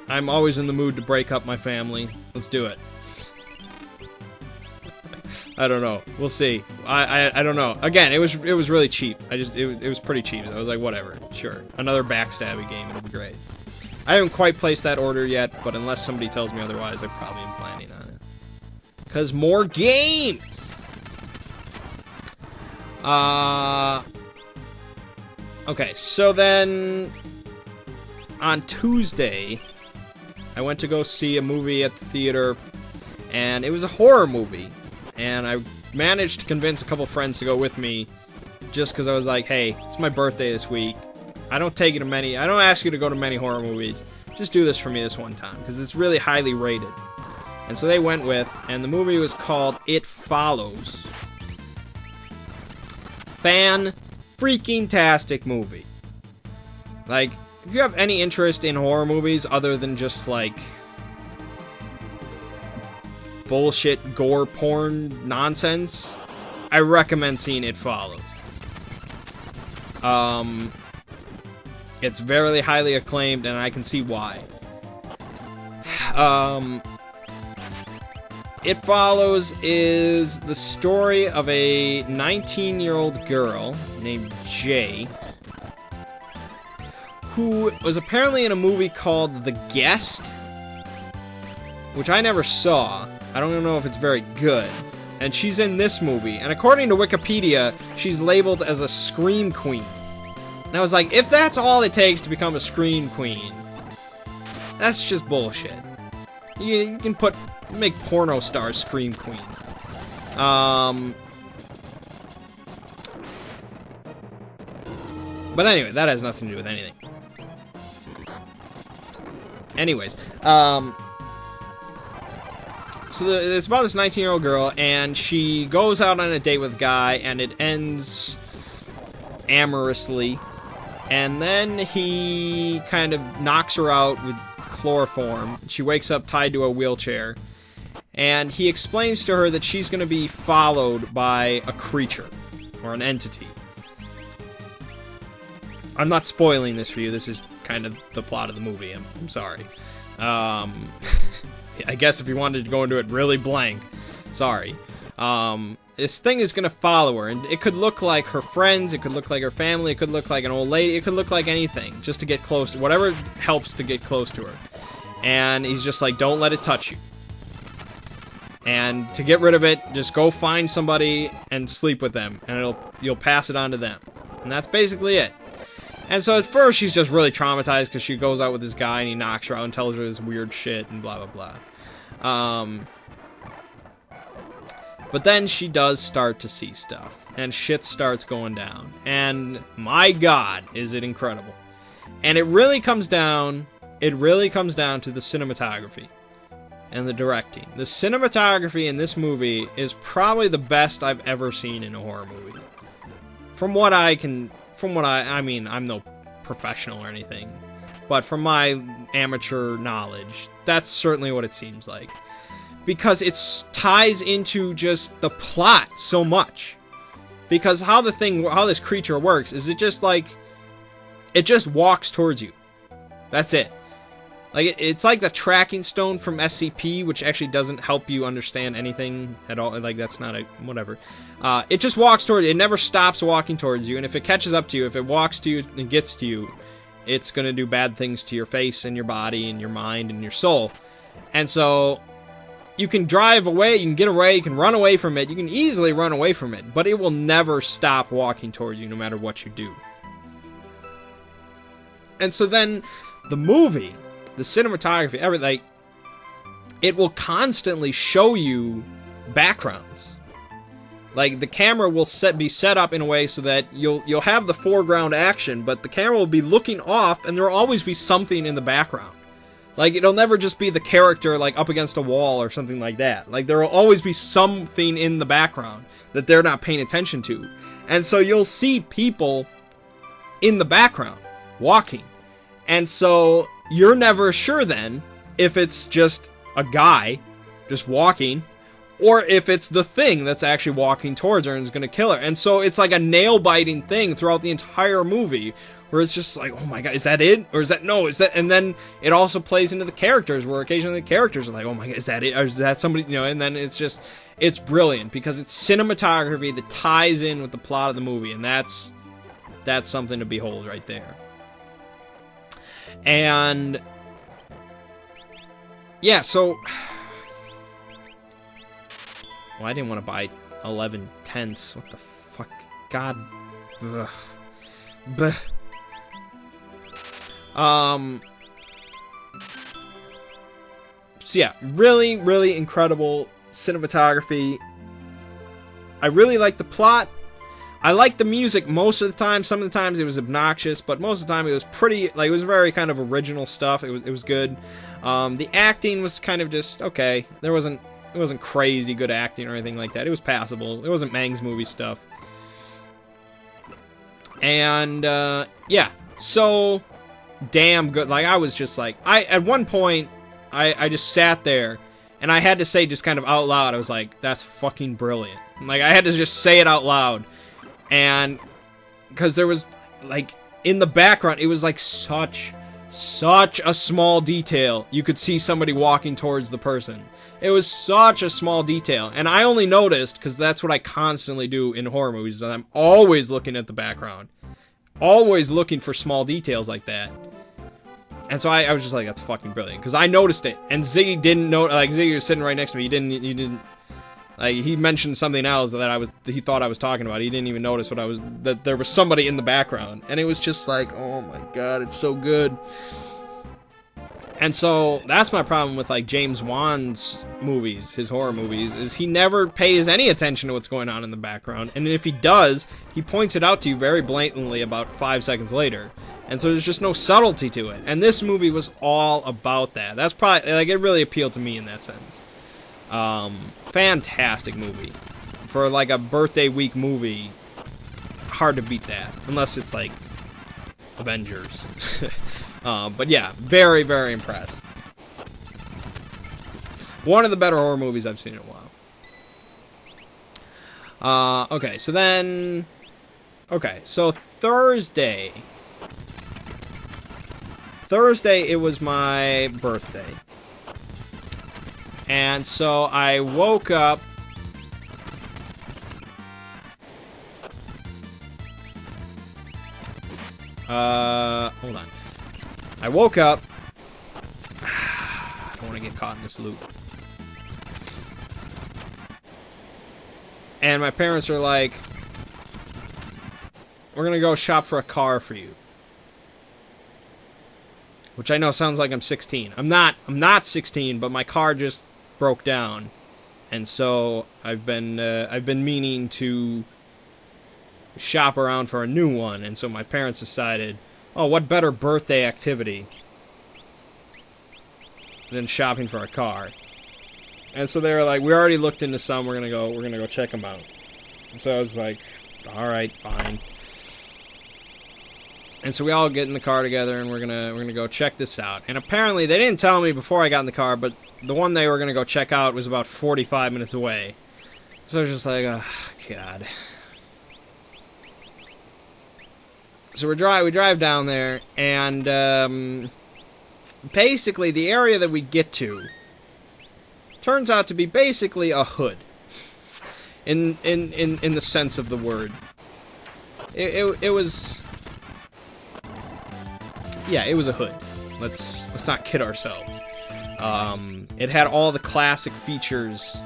I'm always in the mood to break up my family. Let's do it. I don't know. We'll see. I don't know. Again, it was really cheap. It was pretty cheap. I was like, whatever. Sure. Another backstabby game. It'll be great. I haven't quite placed that order yet, but unless somebody tells me otherwise, I probably am planning on it. Because more games! Okay, so then on Tuesday, I went to go see a movie at the theater, and it was a horror movie. And I managed to convince a couple friends to go with me, just because I was like, hey, it's my birthday this week. I don't ask you to go to many horror movies. Just do this for me this one time, because it's really highly rated. And so they went with, and the movie was called It Follows. Fan-freaking-tastic movie. Like, if you have any interest in horror movies other than just, like, bullshit gore porn nonsense, I recommend seeing It Follows. It's very highly acclaimed, and I can see why. It Follows is the story of a 19-year-old girl named Jay, who was apparently in a movie called The Guest, which I never saw. I don't even know if it's very good. And she's in this movie. And according to Wikipedia, she's labeled as a Scream Queen. And I was like, if that's all it takes to become a Scream Queen, that's just bullshit. You can make porno stars Scream Queens. But anyway, that has nothing to do with anything. Anyways, so it's about this 19-year-old girl, and she goes out on a date with a guy, and it ends amorously. And then he kind of knocks her out with chloroform. She wakes up tied to a wheelchair. And he explains to her that she's going to be followed by a creature, or an entity. I'm not spoiling this for you. This is kind of the plot of the movie. I'm sorry. I guess if you wanted to go into it really blank, sorry. This thing is going to follow her, and it could look like her friends, it could look like her family, it could look like an old lady, it could look like anything, just to get close, whatever helps to get close to her. And he's just like, don't let it touch you. And to get rid of it, just go find somebody and sleep with them, and you'll pass it on to them. And that's basically it. And so at first she's just really traumatized because she goes out with this guy and he knocks her out and tells her this weird shit and blah blah blah. But then she does start to see stuff, and shit starts going down. And my God, is it incredible. And it really comes down to the cinematography and the directing. The cinematography in this movie is probably the best I've ever seen in a horror movie. I mean, I'm no professional or anything, but from my amateur knowledge, that's certainly what it seems like. Because it ties into just the plot so much. Because how this creature works is it just walks towards you. That's it. Like, it's like the tracking stone from SCP, which actually doesn't help you understand anything at all. Like, that's not whatever. It just walks towards you. It never stops walking towards you. And if it catches up to you, if it walks to you and gets to you, it's going to do bad things to your face and your body and your mind and your soul. And so you can drive away, you can get away, you can run away from it. You can easily run away from it. But it will never stop walking towards you no matter what you do. And so then the movie, the cinematography, everything, it will constantly show you backgrounds. Like, the camera will be set up in a way so that you'll have the foreground action, but the camera will be looking off, and there will always be something in the background. Like, it'll never just be the character, like, up against a wall or something like that. Like, there will always be something in the background that they're not paying attention to. And so you'll see people in the background walking. And so you're never sure then if it's just a guy just walking, or if it's the thing that's actually walking towards her and is going to kill her. And so it's like a nail-biting thing throughout the entire movie, where it's just like, oh my God, is that it? Or is that, no, is that, and then it also plays into the characters, where occasionally the characters are like, oh my God, is that it? Or is that somebody, and then it's just, it's brilliant, because it's cinematography that ties in with the plot of the movie, and that's something to behold right there. And yeah, so, well, I didn't want to buy 11 tenths. What the fuck? God. Ugh. Bleh. So yeah, really, really incredible cinematography. I really like the plot. I like the music most of the time. Some of the times it was obnoxious, but most of the time it was pretty, like, it was very kind of original stuff. It was good. The acting was kind of just okay. It wasn't crazy good acting or anything like that. It was passable. It wasn't Mangg's movie stuff. And yeah, so damn good. Like, I was just like, at one point I just sat there and I had to say, just kind of out loud, I was like, that's fucking brilliant. Like, I had to just say it out loud. And because there was, like, in the background, it was like such a small detail. You could see somebody walking towards the person. It was such a small detail. And I only noticed because that's what I constantly do in horror movies. I'm always looking at the background. Always looking for small details like that. And so I was just like, that's fucking brilliant. Because I noticed it. And Ziggy didn't know. Like, Ziggy was sitting right next to me. He didn't. Like, he mentioned something else that he thought I was talking about. He didn't even notice that there was somebody in the background. And it was just like, oh my God, it's so good. And so that's my problem with, like, James Wan's movies, his horror movies, is he never pays any attention to what's going on in the background. And if he does, he points it out to you very blatantly about 5 seconds later. And so there's just no subtlety to it. And this movie was all about that. That's probably, like, it really appealed to me in that sense. Fantastic movie. For, like, a birthday week movie, hard to beat that. Unless it's, like, Avengers. But yeah, very, very impressed. One of the better horror movies I've seen in a while. Okay, so then... Okay, so Thursday, it was my birthday. And so I woke up... hold on. I woke up... I don't want to get caught in this loop. And my parents are like, we're gonna go shop for a car for you. Which I know sounds like I'm 16. I'm not 16, but my car just broke down. And so I've been meaning to shop around for a new one. And so my parents decided, oh, what better birthday activity than shopping for a car. And so they were like, we already looked into some, we're gonna go check them out. And so I was like, alright, fine. And so we all get in the car together and we're gonna go check this out. And apparently they didn't tell me before I got in the car, but the one they were gonna go check out was about 45 minutes away. So I was just like, oh God. So we drive down there, and basically the area that we get to turns out to be basically a hood. In the sense of the word. It was... Yeah, it was a hood. Let's not kid ourselves. It had all the classic features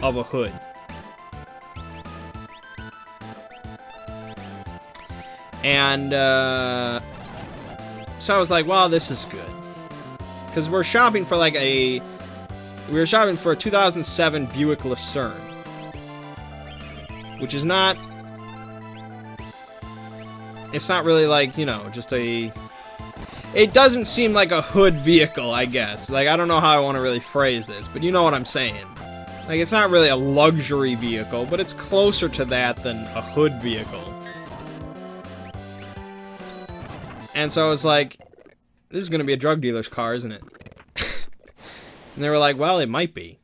of a hood. And so I was like, well, this is good. Because we're shopping for we were shopping for a 2007 Buick Lucerne. Which is not... It's not really like, you know, just a... It doesn't seem like a hood vehicle, I guess. Like, I don't know how I want to really phrase this, but you know what I'm saying. Like, it's not really a luxury vehicle, but it's closer to that than a hood vehicle. And so I was like, this is going to be a drug dealer's car, isn't it? And they were like, well, it might be.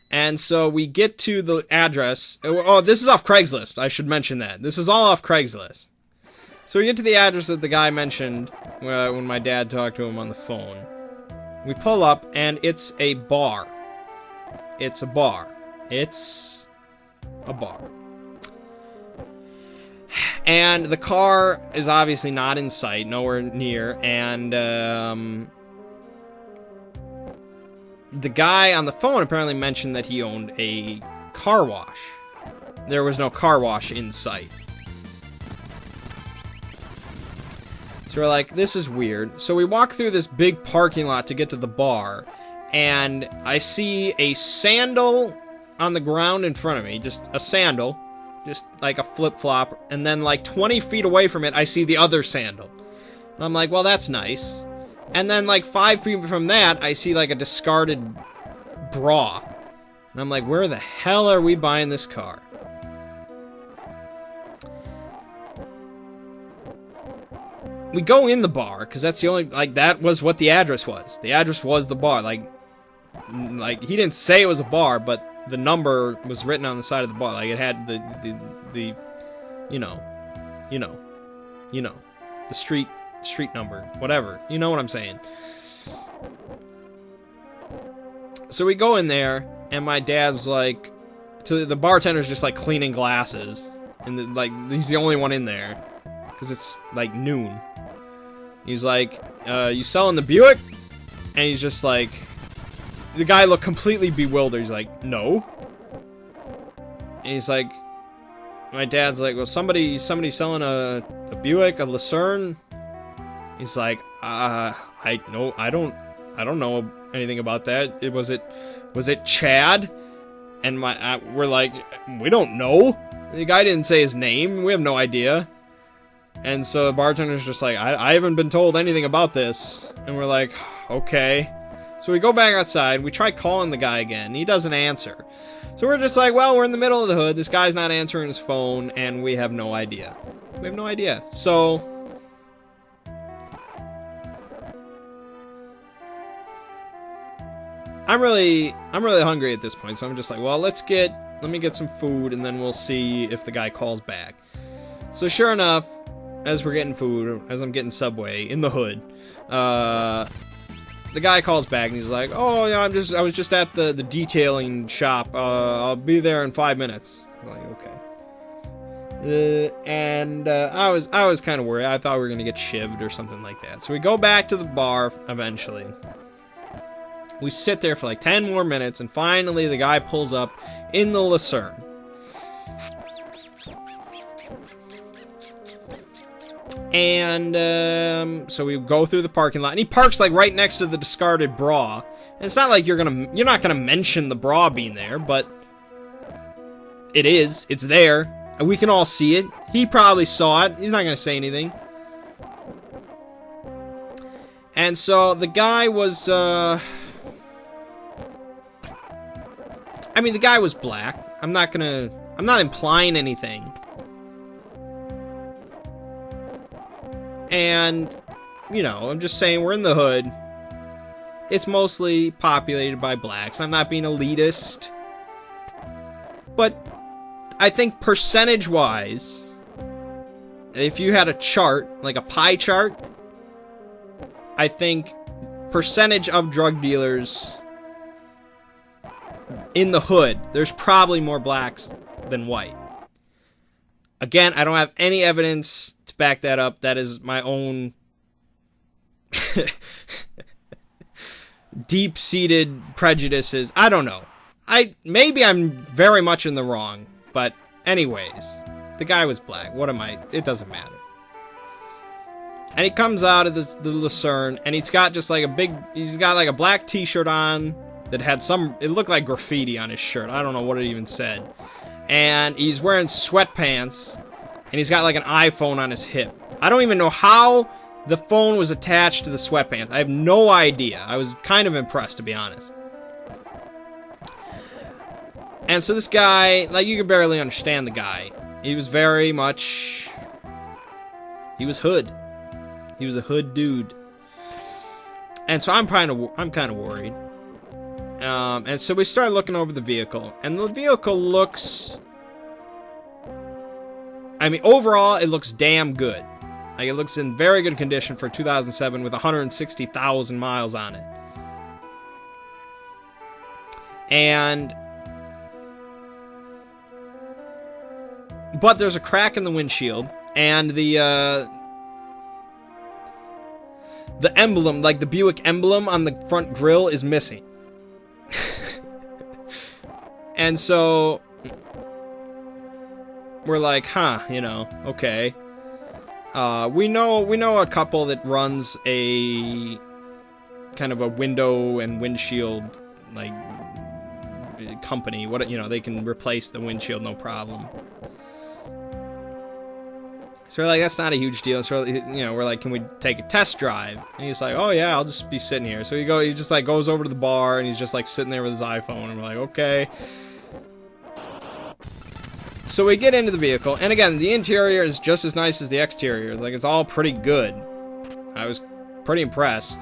And so we get to the address. Oh, this is off Craigslist. I should mention that. This is all off Craigslist. So we get to the address that the guy mentioned when my dad talked to him on the phone. We pull up, and it's a bar. It's a bar. It's a bar. And the car is obviously not in sight, nowhere near, and the guy on the phone apparently mentioned that he owned a car wash. There was no car wash in sight. So we're like, this is weird. So we walk through this big parking lot to get to the bar, and I see a sandal on the ground in front of me. Just a sandal. Just like a flip-flop. And then like 20 feet away from it, I see the other sandal. And I'm like, well, that's nice. And then like 5 feet from that, I see like a discarded bra. And I'm like, where the hell are we buying this car? We go in the bar, because that's the only, like, that was what the address was. The address was the bar. Like, he didn't say it was a bar, but the number was written on the side of the bar. Like, it had the you know, the street number, whatever. You know what I'm saying. So we go in there, and my dad's like, the bartender's just like cleaning glasses, and like he's the only one in there, because it's like noon. He's like, you selling the Buick? And he's just like, the guy looked completely bewildered. He's like, no. And he's like, my dad's like, well, somebody selling a Buick, a Lucerne? He's like, I don't know anything about that. Was it Chad? And we're like, we don't know. The guy didn't say his name. We have no idea. And so the bartender's just like, I haven't been told anything about this. And we're like, okay. So we go back outside. We try calling the guy again. He doesn't answer. So we're just like, well, we're in the middle of the hood. This guy's not answering his phone, and we have no idea. We have no idea. So I'm really hungry at this point. So I'm just like, well, let me get some food, and then we'll see if the guy calls back. So sure enough, as we're getting food, as I'm getting Subway in the hood, the guy calls back and he's like, "Oh yeah, I was just at the detailing shop. I'll be there in 5 minutes." I'm like, okay. I was kind of worried. I thought we were gonna get shivved or something like that. So we go back to the bar eventually. We sit there for like 10 more minutes, and finally the guy pulls up in the Lucerne. And so we go through the parking lot, and he parks like right next to the discarded bra. And it's not like you're not gonna mention the bra being there, but it's there, and we can all see it. He probably saw it. He's not gonna say anything. And so the guy was the guy was black. I'm not implying anything. And, I'm just saying we're in the hood. It's mostly populated by blacks. I'm not being elitist. But I think percentage-wise, if you had a chart, like a pie chart, I think percentage of drug dealers in the hood, there's probably more blacks than white. Again, I don't have any evidence to back that up. That is my own deep-seated prejudices. I don't know. Maybe I'm very much in the wrong, but anyways, the guy was black. What am I? It doesn't matter. And he comes out of the Lucerne, and he's got just like he's got like a black t-shirt on that had it looked like graffiti on his shirt. I don't know what it even said. And he's wearing sweatpants, and he's got like an iPhone on his hip. I don't even know how the phone was attached to the sweatpants. I have no idea. I was kind of impressed, to be honest. And so this guy, like, you could barely understand the guy. He was very much... He was hood. He was a hood dude. And so I'm kind of worried. And so we started looking over the vehicle, and the vehicle looks... overall, it looks damn good. Like, it looks in very good condition for 2007 with 160,000 miles on it. But there's a crack in the windshield, and the emblem, like the Buick emblem on the front grille, is missing. And so we're like, okay. We know a couple that runs a kind of a window and windshield like company. They can replace the windshield no problem. So we're like, that's not a huge deal. So we're like, can we take a test drive? And he's like, oh yeah, I'll just be sitting here. So he just like goes over to the bar, and he's just like sitting there with his iPhone, and we're like, okay. So we get into the vehicle, and again, the interior is just as nice as the exterior. Like, it's all pretty good. I was pretty impressed.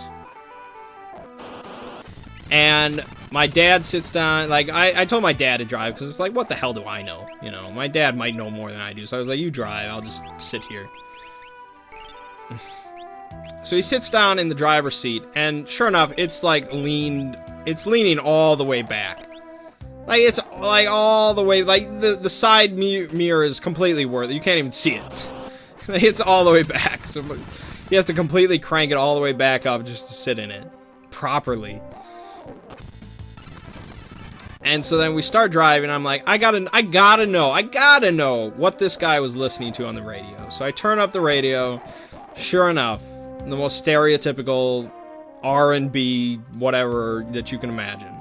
And my dad sits down, like, I told my dad to drive, because it's like, what the hell do I know? My dad might know more than I do, so I was like, you drive, I'll just sit here. So he sits down in the driver's seat, and sure enough, it's leaning all the way back. Like, it's like all the way, like the side mirror is completely worthless. You can't even see it. It's all the way back. So he has to completely crank it all the way back up just to sit in it properly. And so then we start driving. I'm like, I gotta know what this guy was listening to on the radio. So I turn up the radio. Sure enough, the most stereotypical R&B whatever that you can imagine.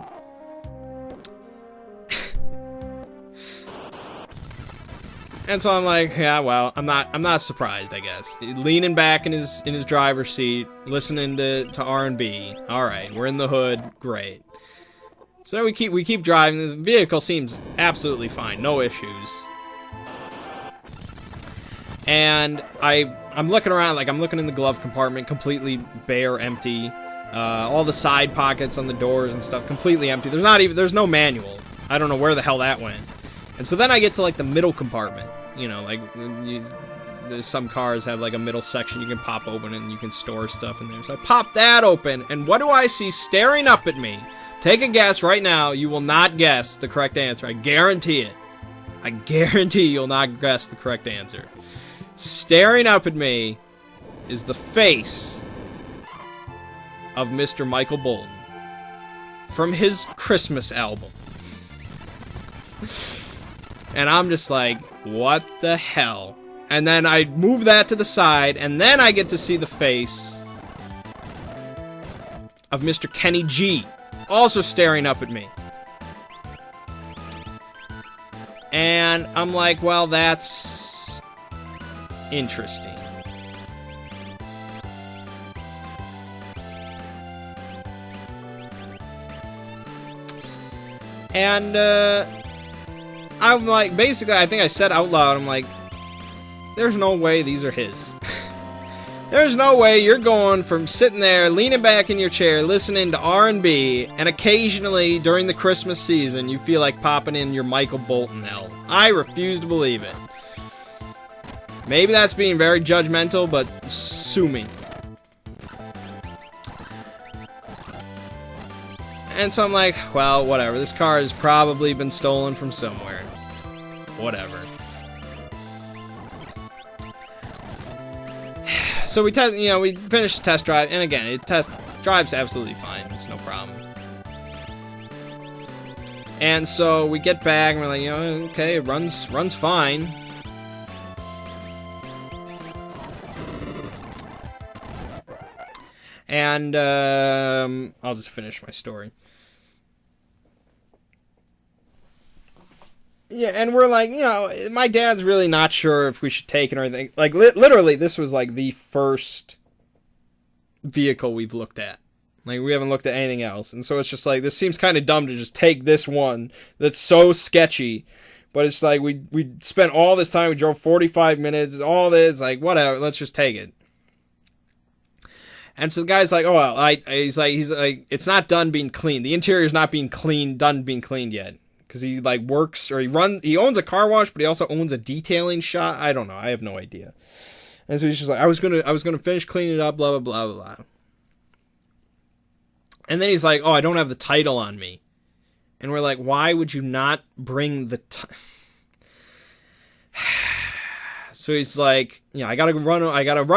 And so I'm like, yeah, well, I'm not surprised, I guess. Leaning back in his driver's seat, listening to R&B. All right, we're in the hood, great. So we keep driving. The vehicle seems absolutely fine, no issues. And I'm looking around, like I'm looking in the glove compartment, completely bare, empty. All the side pockets on the doors and stuff, completely empty. There's no manual. I don't know where the hell that went. And so then I get to, like, the middle compartment. You know, like, there's some cars have, like, a middle section you can pop open and you can store stuff in there. So I pop that open, and what do I see staring up at me? Take a guess right now. You will not guess the correct answer. I guarantee it. I guarantee you'll not guess the correct answer. Staring up at me is the face of Mr. Michael Bolton from his Christmas album. And I'm just like, what the hell? And then I move that to the side, and then I get to see the face of Mr. Kenny G, also staring up at me. And I'm like, well, that's interesting. And, I'm like, basically, I think I said out loud, I'm like, there's no way these are his. There's no way you're going from sitting there, leaning back in your chair, listening to R&B, and occasionally, during the Christmas season, you feel like popping in your Michael Bolton album. I refuse to believe it. Maybe that's being very judgmental, but sue me. And so I'm like, well, whatever. This car has probably been stolen from somewhere. Whatever. So we finished the test drive, and again, it drives absolutely fine. It's no problem. And so we get back, and we're like, okay, it runs fine. And I'll just finish my story. Yeah, and we're like, my dad's really not sure if we should take it or anything. Like, literally, this was like the first vehicle we've looked at. Like, we haven't looked at anything else. And so it's just like, this seems kind of dumb to just take this one that's so sketcy. But it's like, we spent all this time, we drove 45 minutes, all this, like, whatever, let's just take it. And so the guy's like, oh, well, he's like, it's not done being cleaned. The interior's not done being cleaned yet. Because he, like, works, or he owns a car wash, but he also owns a detailing shop. I don't know. I have no idea. And so he's just like, I was gonna finish cleaning it up, blah, blah, blah, blah, blah. And then he's like, oh, I don't have the title on me. And we're like, why would you not bring the So he's like, I gotta run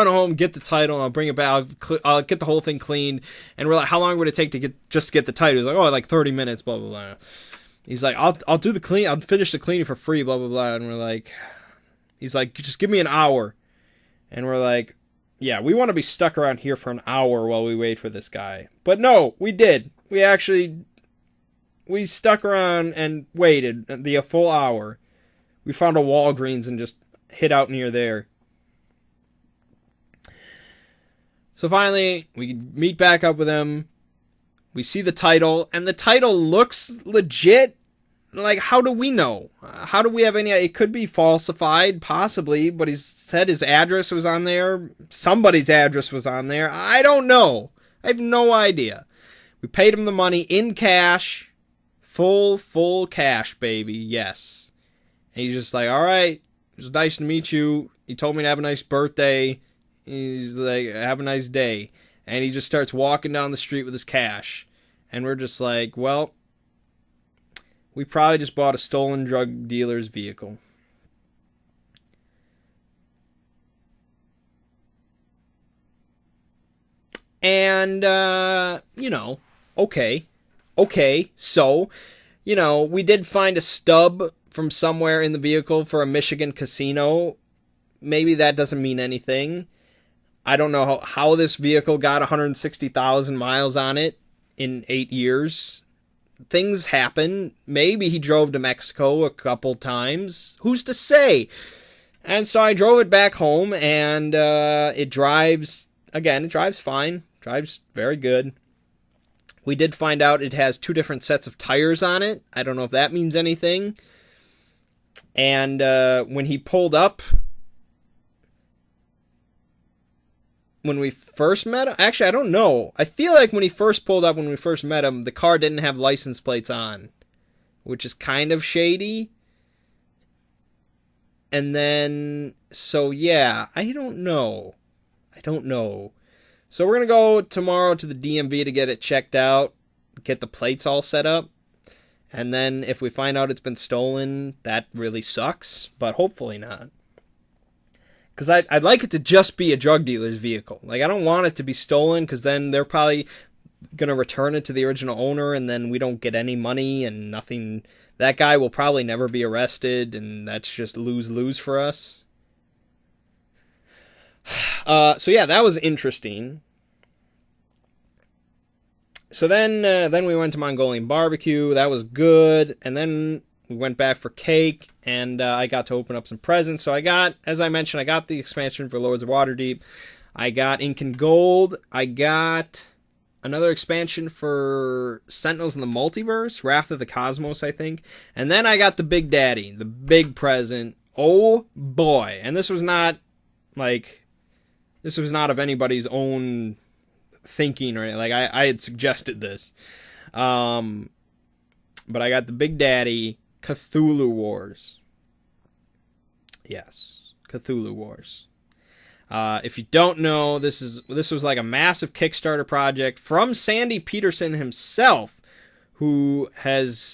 home, get the title, and I'll bring it back. I'll get the whole thing cleaned. And we're like, how long would it take to get the title? He's like, oh, like 30 minutes, blah, blah, blah. He's like, I'll do the clean. I'll finish the cleaning for free, blah, blah, blah. And we're like, he's like, just give me an hour. And we're like, yeah, we want to be stuck around here for an hour while we wait for this guy. But no, we did. We stuck around and waited the full hour. We found a Walgreens and just hid out near there. So finally, we meet back up with him. We see the title, and the title looks legit. Like, how do we know? How do we have any... It could be falsified, possibly, but he said his address was on there. Somebody's address was on there. I don't know. I have no idea. We paid him the money in cash. Full cash, baby. Yes. And he's just like, all right, it was nice to meet you. He told me to have a nice birthday. He's like, have a nice day. And he just starts walking down the street with his cash. And we're just like, well, we probably just bought a stolen drug dealer's vehicle. And, okay, so, we did find a stub from somewhere in the vehicle for a Michigan casino. Maybe that doesn't mean anything. I don't know how this vehicle got 160,000 miles on it in 8 years. things happen. Maybe he drove to Mexico a couple times. Who's to say? And so I drove it back home, and it drives fine. Drives very good. We did find out it has 2 different sets of tires on it. I don't know if that means anything. And when he pulled up, when we first met him, actually, I don't know. I feel like when he first pulled up, when we first met him, the car didn't have license plates on, which is kind of shady. And then, so yeah, I don't know. So we're going to go tomorrow to the DMV to get it checked out, get the plates all set up. And then if we find out it's been stolen, that really sucks, but hopefully not. Because I'd like it to just be a drug dealer's vehicle. Like, I don't want it to be stolen, because then they're probably going to return it to the original owner, and then we don't get any money and nothing. That guy will probably never be arrested, and that's just lose-lose for us. So yeah, that was interesting. So then we went to Mongolian barbecue. That was good. And then we went back for cake, and I got to open up some presents. So I got, as I mentioned, I got the expansion for Lords of Waterdeep. I got Ink and Gold. I got another expansion for Sentinels in the Multiverse, Wrath of the Cosmos, I think. And then I got the Big Daddy, the big present. Oh boy. And this was not of anybody's own thinking or anything. Like, I had suggested this. But I got the Big Daddy Cthulhu Wars. Yes, Cthulhu Wars. If you don't know, this was like a massive Kickstarter project from Sandy Peterson himself, who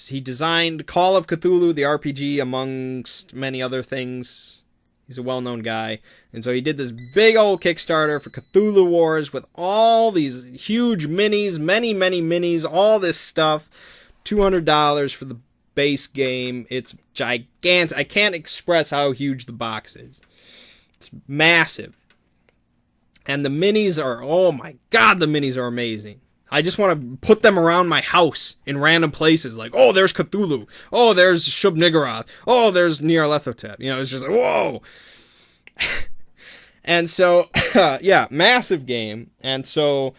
he designed Call of Cthulhu, the RPG, amongst many other things. He's a well-known guy. And so he did this big old Kickstarter for Cthulhu Wars with all these huge minis, many minis, all this stuff. $200 for the base game. It's gigantic. I can't express how huge the box is. It's massive. And the minis are, oh my god, the minis are amazing. I just want to put them around my house in random places. Like, oh, there's Cthulhu. Oh, there's Shub-Niggurath. Oh, there's Nyarlathotep. You know, it's just like, whoa. And so, yeah, massive game. And so,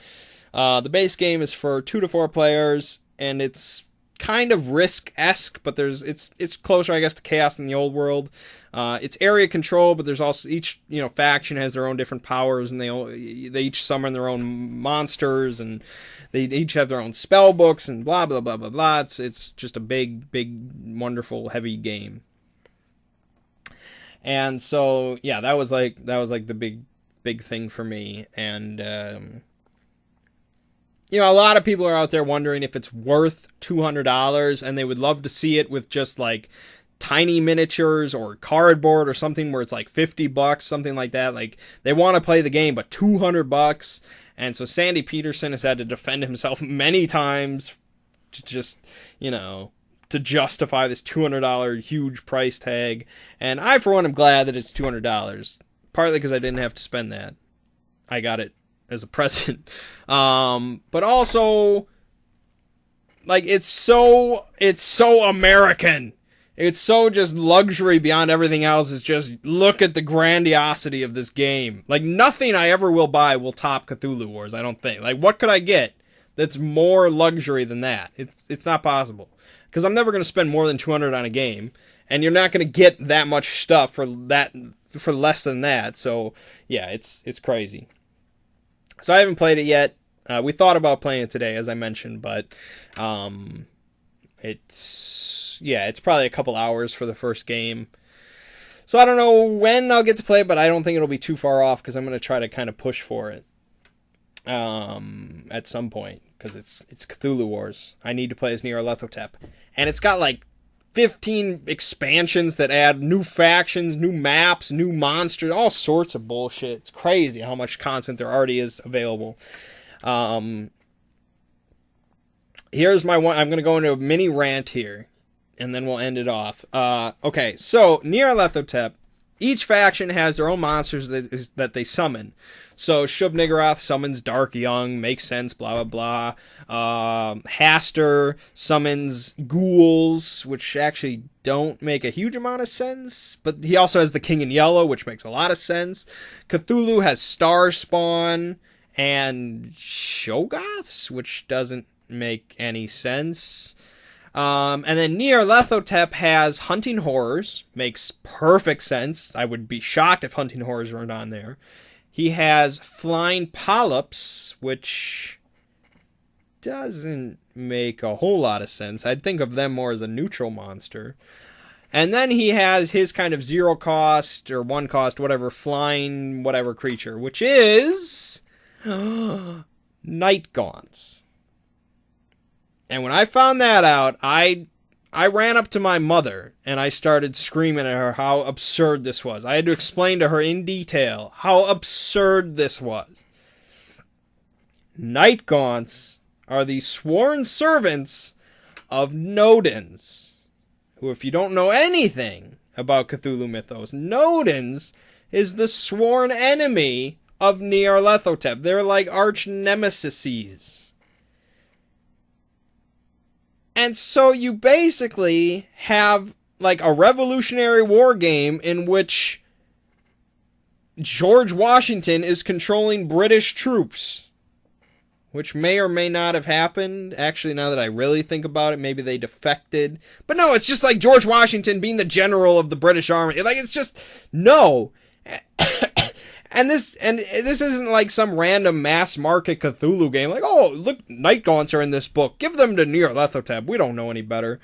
the base game is for 2 to 4 players, and it's kind of Risk-esque, but it's closer, I guess, to Chaos than the old world. It's area control, but there's also each faction has their own different powers, and they each summon their own monsters, and they each have their own spell books, and blah blah blah blah blah. It's just a big, wonderful, heavy game. And so yeah, that was like the big thing for me, and a lot of people are out there wondering if it's worth $200, and they would love to see it with just like tiny miniatures or cardboard or something where it's like $50, something like that. Like, they want to play the game, but $200. And so Sandy Peterson has had to defend himself many times to just, to justify this $200 huge price tag. And I, for one, am glad that it's $200. Partly because I didn't have to spend that. I got it as a present. But also, like, it's so American. It's so just luxury beyond everything else. Is just, look at the grandiosity of this game. Like, nothing I ever will buy will top Cthulhu Wars, I don't think. Like, what could I get that's more luxury than that? It's not possible. Because I'm never going to spend more than $200 on a game, and you're not going to get that much stuff for less than that. So, yeah, it's crazy. So I haven't played it yet. We thought about playing it today, as I mentioned, but it's probably a couple hours for the first game. So I don't know when I'll get to play it, but I don't think it'll be too far off, because I'm going to try to kind of push for it at some point, because it's Cthulhu Wars. I need to play as Nyarlathotep. And it's got like 15 expansions that add new factions, new maps, new monsters, all sorts of bullshit. It's crazy how much content there already is available. Here's my one. I'm going to go into a mini rant here, and then we'll end it off. Okay, so Nyarlathotep Each faction has their own monsters that they summon. So Shub-Niggurath summons Dark Young, makes sense, blah, blah, blah. Haster summons ghouls, which actually don't make a huge amount of sense. But he also has the King in Yellow, which makes a lot of sense. Cthulhu has Star Spawn and Shoggoths, which doesn't make any sense. And then Nyarlathotep has Hunting Horrors. Makes perfect sense. I would be shocked if Hunting Horrors weren't on there. He has Flying Polyps, which doesn't make a whole lot of sense. I'd think of them more as a neutral monster. And then he has his kind of 0 cost or 1 cost, whatever, flying whatever creature, which is Night Gaunts. And when I found that out, I ran up to my mother and I started screaming at her how absurd this was. I had to explain to her in detail how absurd this was. Night Gaunts are the sworn servants of Nodens, who, if you don't know anything about Cthulhu mythos, Nodens is the sworn enemy of Nyarlathotep. They're like arch nemeses. And so you basically have like a Revolutionary War game in which George Washington is controlling British troops, which may or may not have happened. Actually, now that I really think about it, maybe they defected. But no, it's just like George Washington being the general of the British Army. Like, it's just, no. And this isn't like some random mass market Cthulhu game. Like, oh, look, Night Gaunts are in this book. Give them to Nyarlathotep. We don't know any better.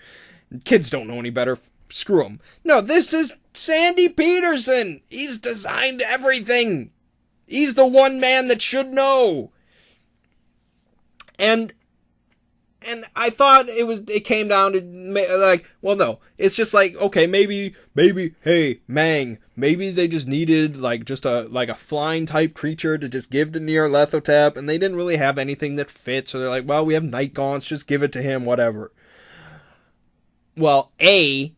Kids don't know any better. Screw them. No, this is Sandy Peterson. He's designed everything. He's the one man that should know. And I thought it came down to, like, well, no. It's just like, okay, maybe, hey, Mangg, maybe they just needed, like, just a flying type creature to just give to Nyarlathotep, and they didn't really have anything that fits, so they're like, well, we have Night Gaunts, just give it to him, whatever. Well, give,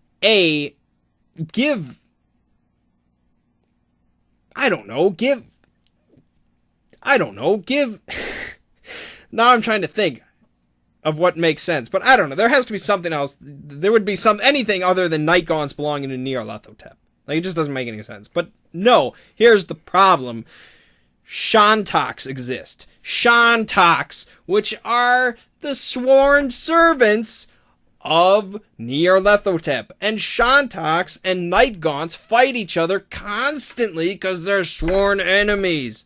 now I'm trying to think of what makes sense, but I don't know. There has to be something else. There would be anything other than Night Gaunts belonging to Nyarlathotep. Like, it just doesn't make any sense. But no, here's the problem. Shantoks exist. Shantoks, which are the sworn servants of Nyarlathotep. And Shantoks and Night Gaunts fight each other constantly because they're sworn enemies.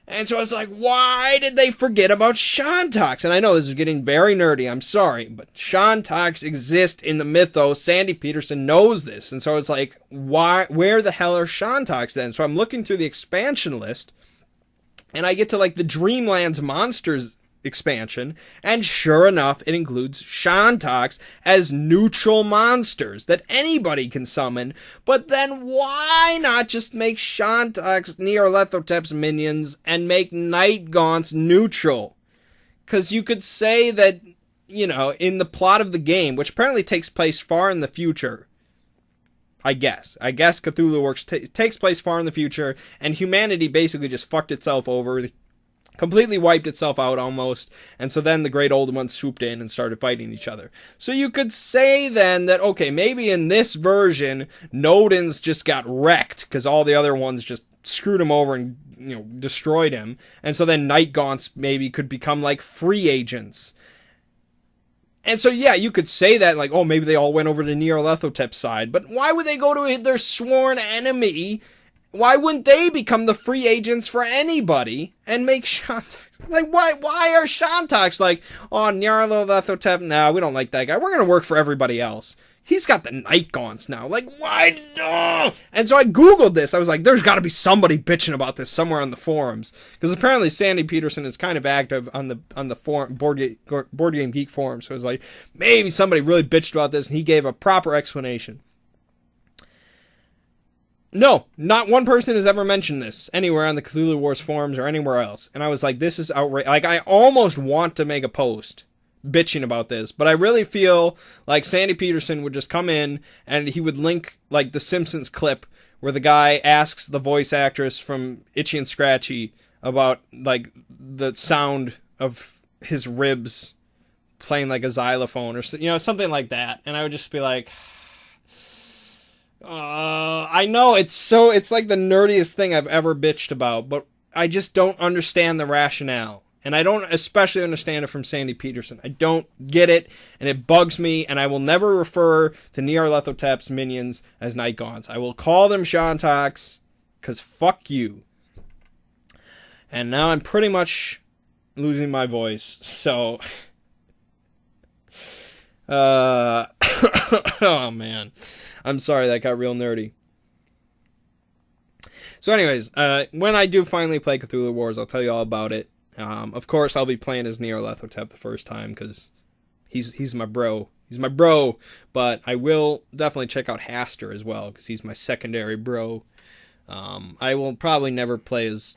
And so I was like, why did they forget about Shantoks? And I know this is getting very nerdy, I'm sorry, but Shantoks exist in the mythos. Sandy Peterson knows this. And so I was like, where the hell are Shantoks then? So I'm looking through the expansion list, and I get to like the Dreamlands Monsters expansion, and sure enough, it includes Shantoks as neutral monsters that anybody can summon. But then why not just make Shantoks Nyarlathotep's minions and make Night Gaunts neutral? Because you could say that, you know, in the plot of the game, which apparently takes place far in the future, I guess Cthulhu Works takes place far in the future, and humanity basically just fucked itself over, completely wiped itself out almost, and so then the Great Old Ones swooped in and started fighting each other. So you could say then that, okay, maybe in this version, Nodens just got wrecked because all the other ones just screwed him over and, you know, destroyed him, and so then Night Gaunts maybe could become like free agents. And so, yeah, you could say that, like, oh, maybe they all went over to Nyarlathotep's side, but why would they go to their sworn enemy? Why wouldn't they become the free agents for anybody and make Shantoks? Like, why are Shantoks like, oh, Nyarlathotep, nah, we don't like that guy. We're going to work for everybody else. He's got the Night Gaunts now. Like, why? No! And so I Googled this. I was like, there's got to be somebody bitching about this somewhere on the forums. Because apparently Sandy Peterson is kind of active on the forum, Board Game Geek forum. So I was like, maybe somebody really bitched about this, and he gave a proper explanation. No, not one person has ever mentioned this anywhere on the Cthulhu Wars forums or anywhere else. And I was like, this is outrageous. Like, I almost want to make a post bitching about this, but I really feel like Sandy Peterson would just come in and he would link like the Simpsons clip where the guy asks the voice actress from Itchy and Scratchy about like the sound of his ribs playing like a xylophone or something like that, and I would just be like, I know it's like the nerdiest thing I've ever bitched about, but I just don't understand the rationale. And I don't especially understand it from Sandy Peterson. I don't get it, and it bugs me, and I will never refer to Nyarlathotep's minions as Night Gaunts. I will call them Shantoks, because fuck you. And now I'm pretty much losing my voice, so... oh, man. I'm sorry, that got real nerdy. So anyways, when I do finally play Cthulhu Wars, I'll tell you all about it. Of course, I'll be playing as Nyarlathotep the first time, because he's my bro. He's my bro, but I will definitely check out Hastur as well, because he's my secondary bro. I will probably never play as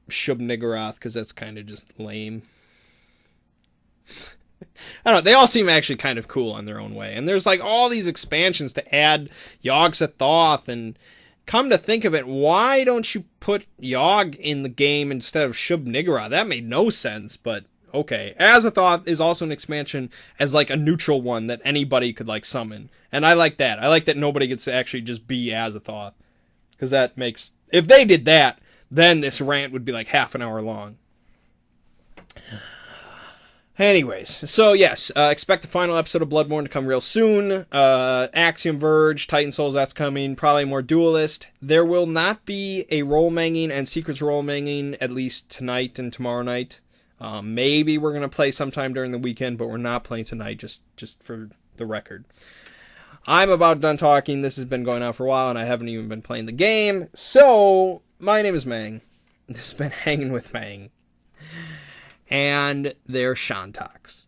Shub-Niggurath, because that's kind of just lame. I don't know, they all seem actually kind of cool in their own way. And there's like all these expansions to add Yogg-Sothoth, and come to think of it, why don't you put Yogg in the game instead of Shub-Niggurath? That made no sense, but okay. Azathoth is also an expansion as like a neutral one that anybody could like summon. And I like that. I like that nobody gets to actually just be Azathoth. Because that makes... If they did that, then this rant would be like half an hour long. Anyways, so yes, expect the final episode of Bloodborne to come real soon. Axiom Verge, Titan Souls, that's coming. Probably more Duelist. There will not be a role-manging and Secrets role-manging, at least tonight and tomorrow night. Maybe we're going to play sometime during the weekend, but we're not playing tonight, just for the record. I'm about done talking. This has been going on for a while, and I haven't even been playing the game. So, my name is Mangg. This has been Hanging with Mangg. And they're Shantoks.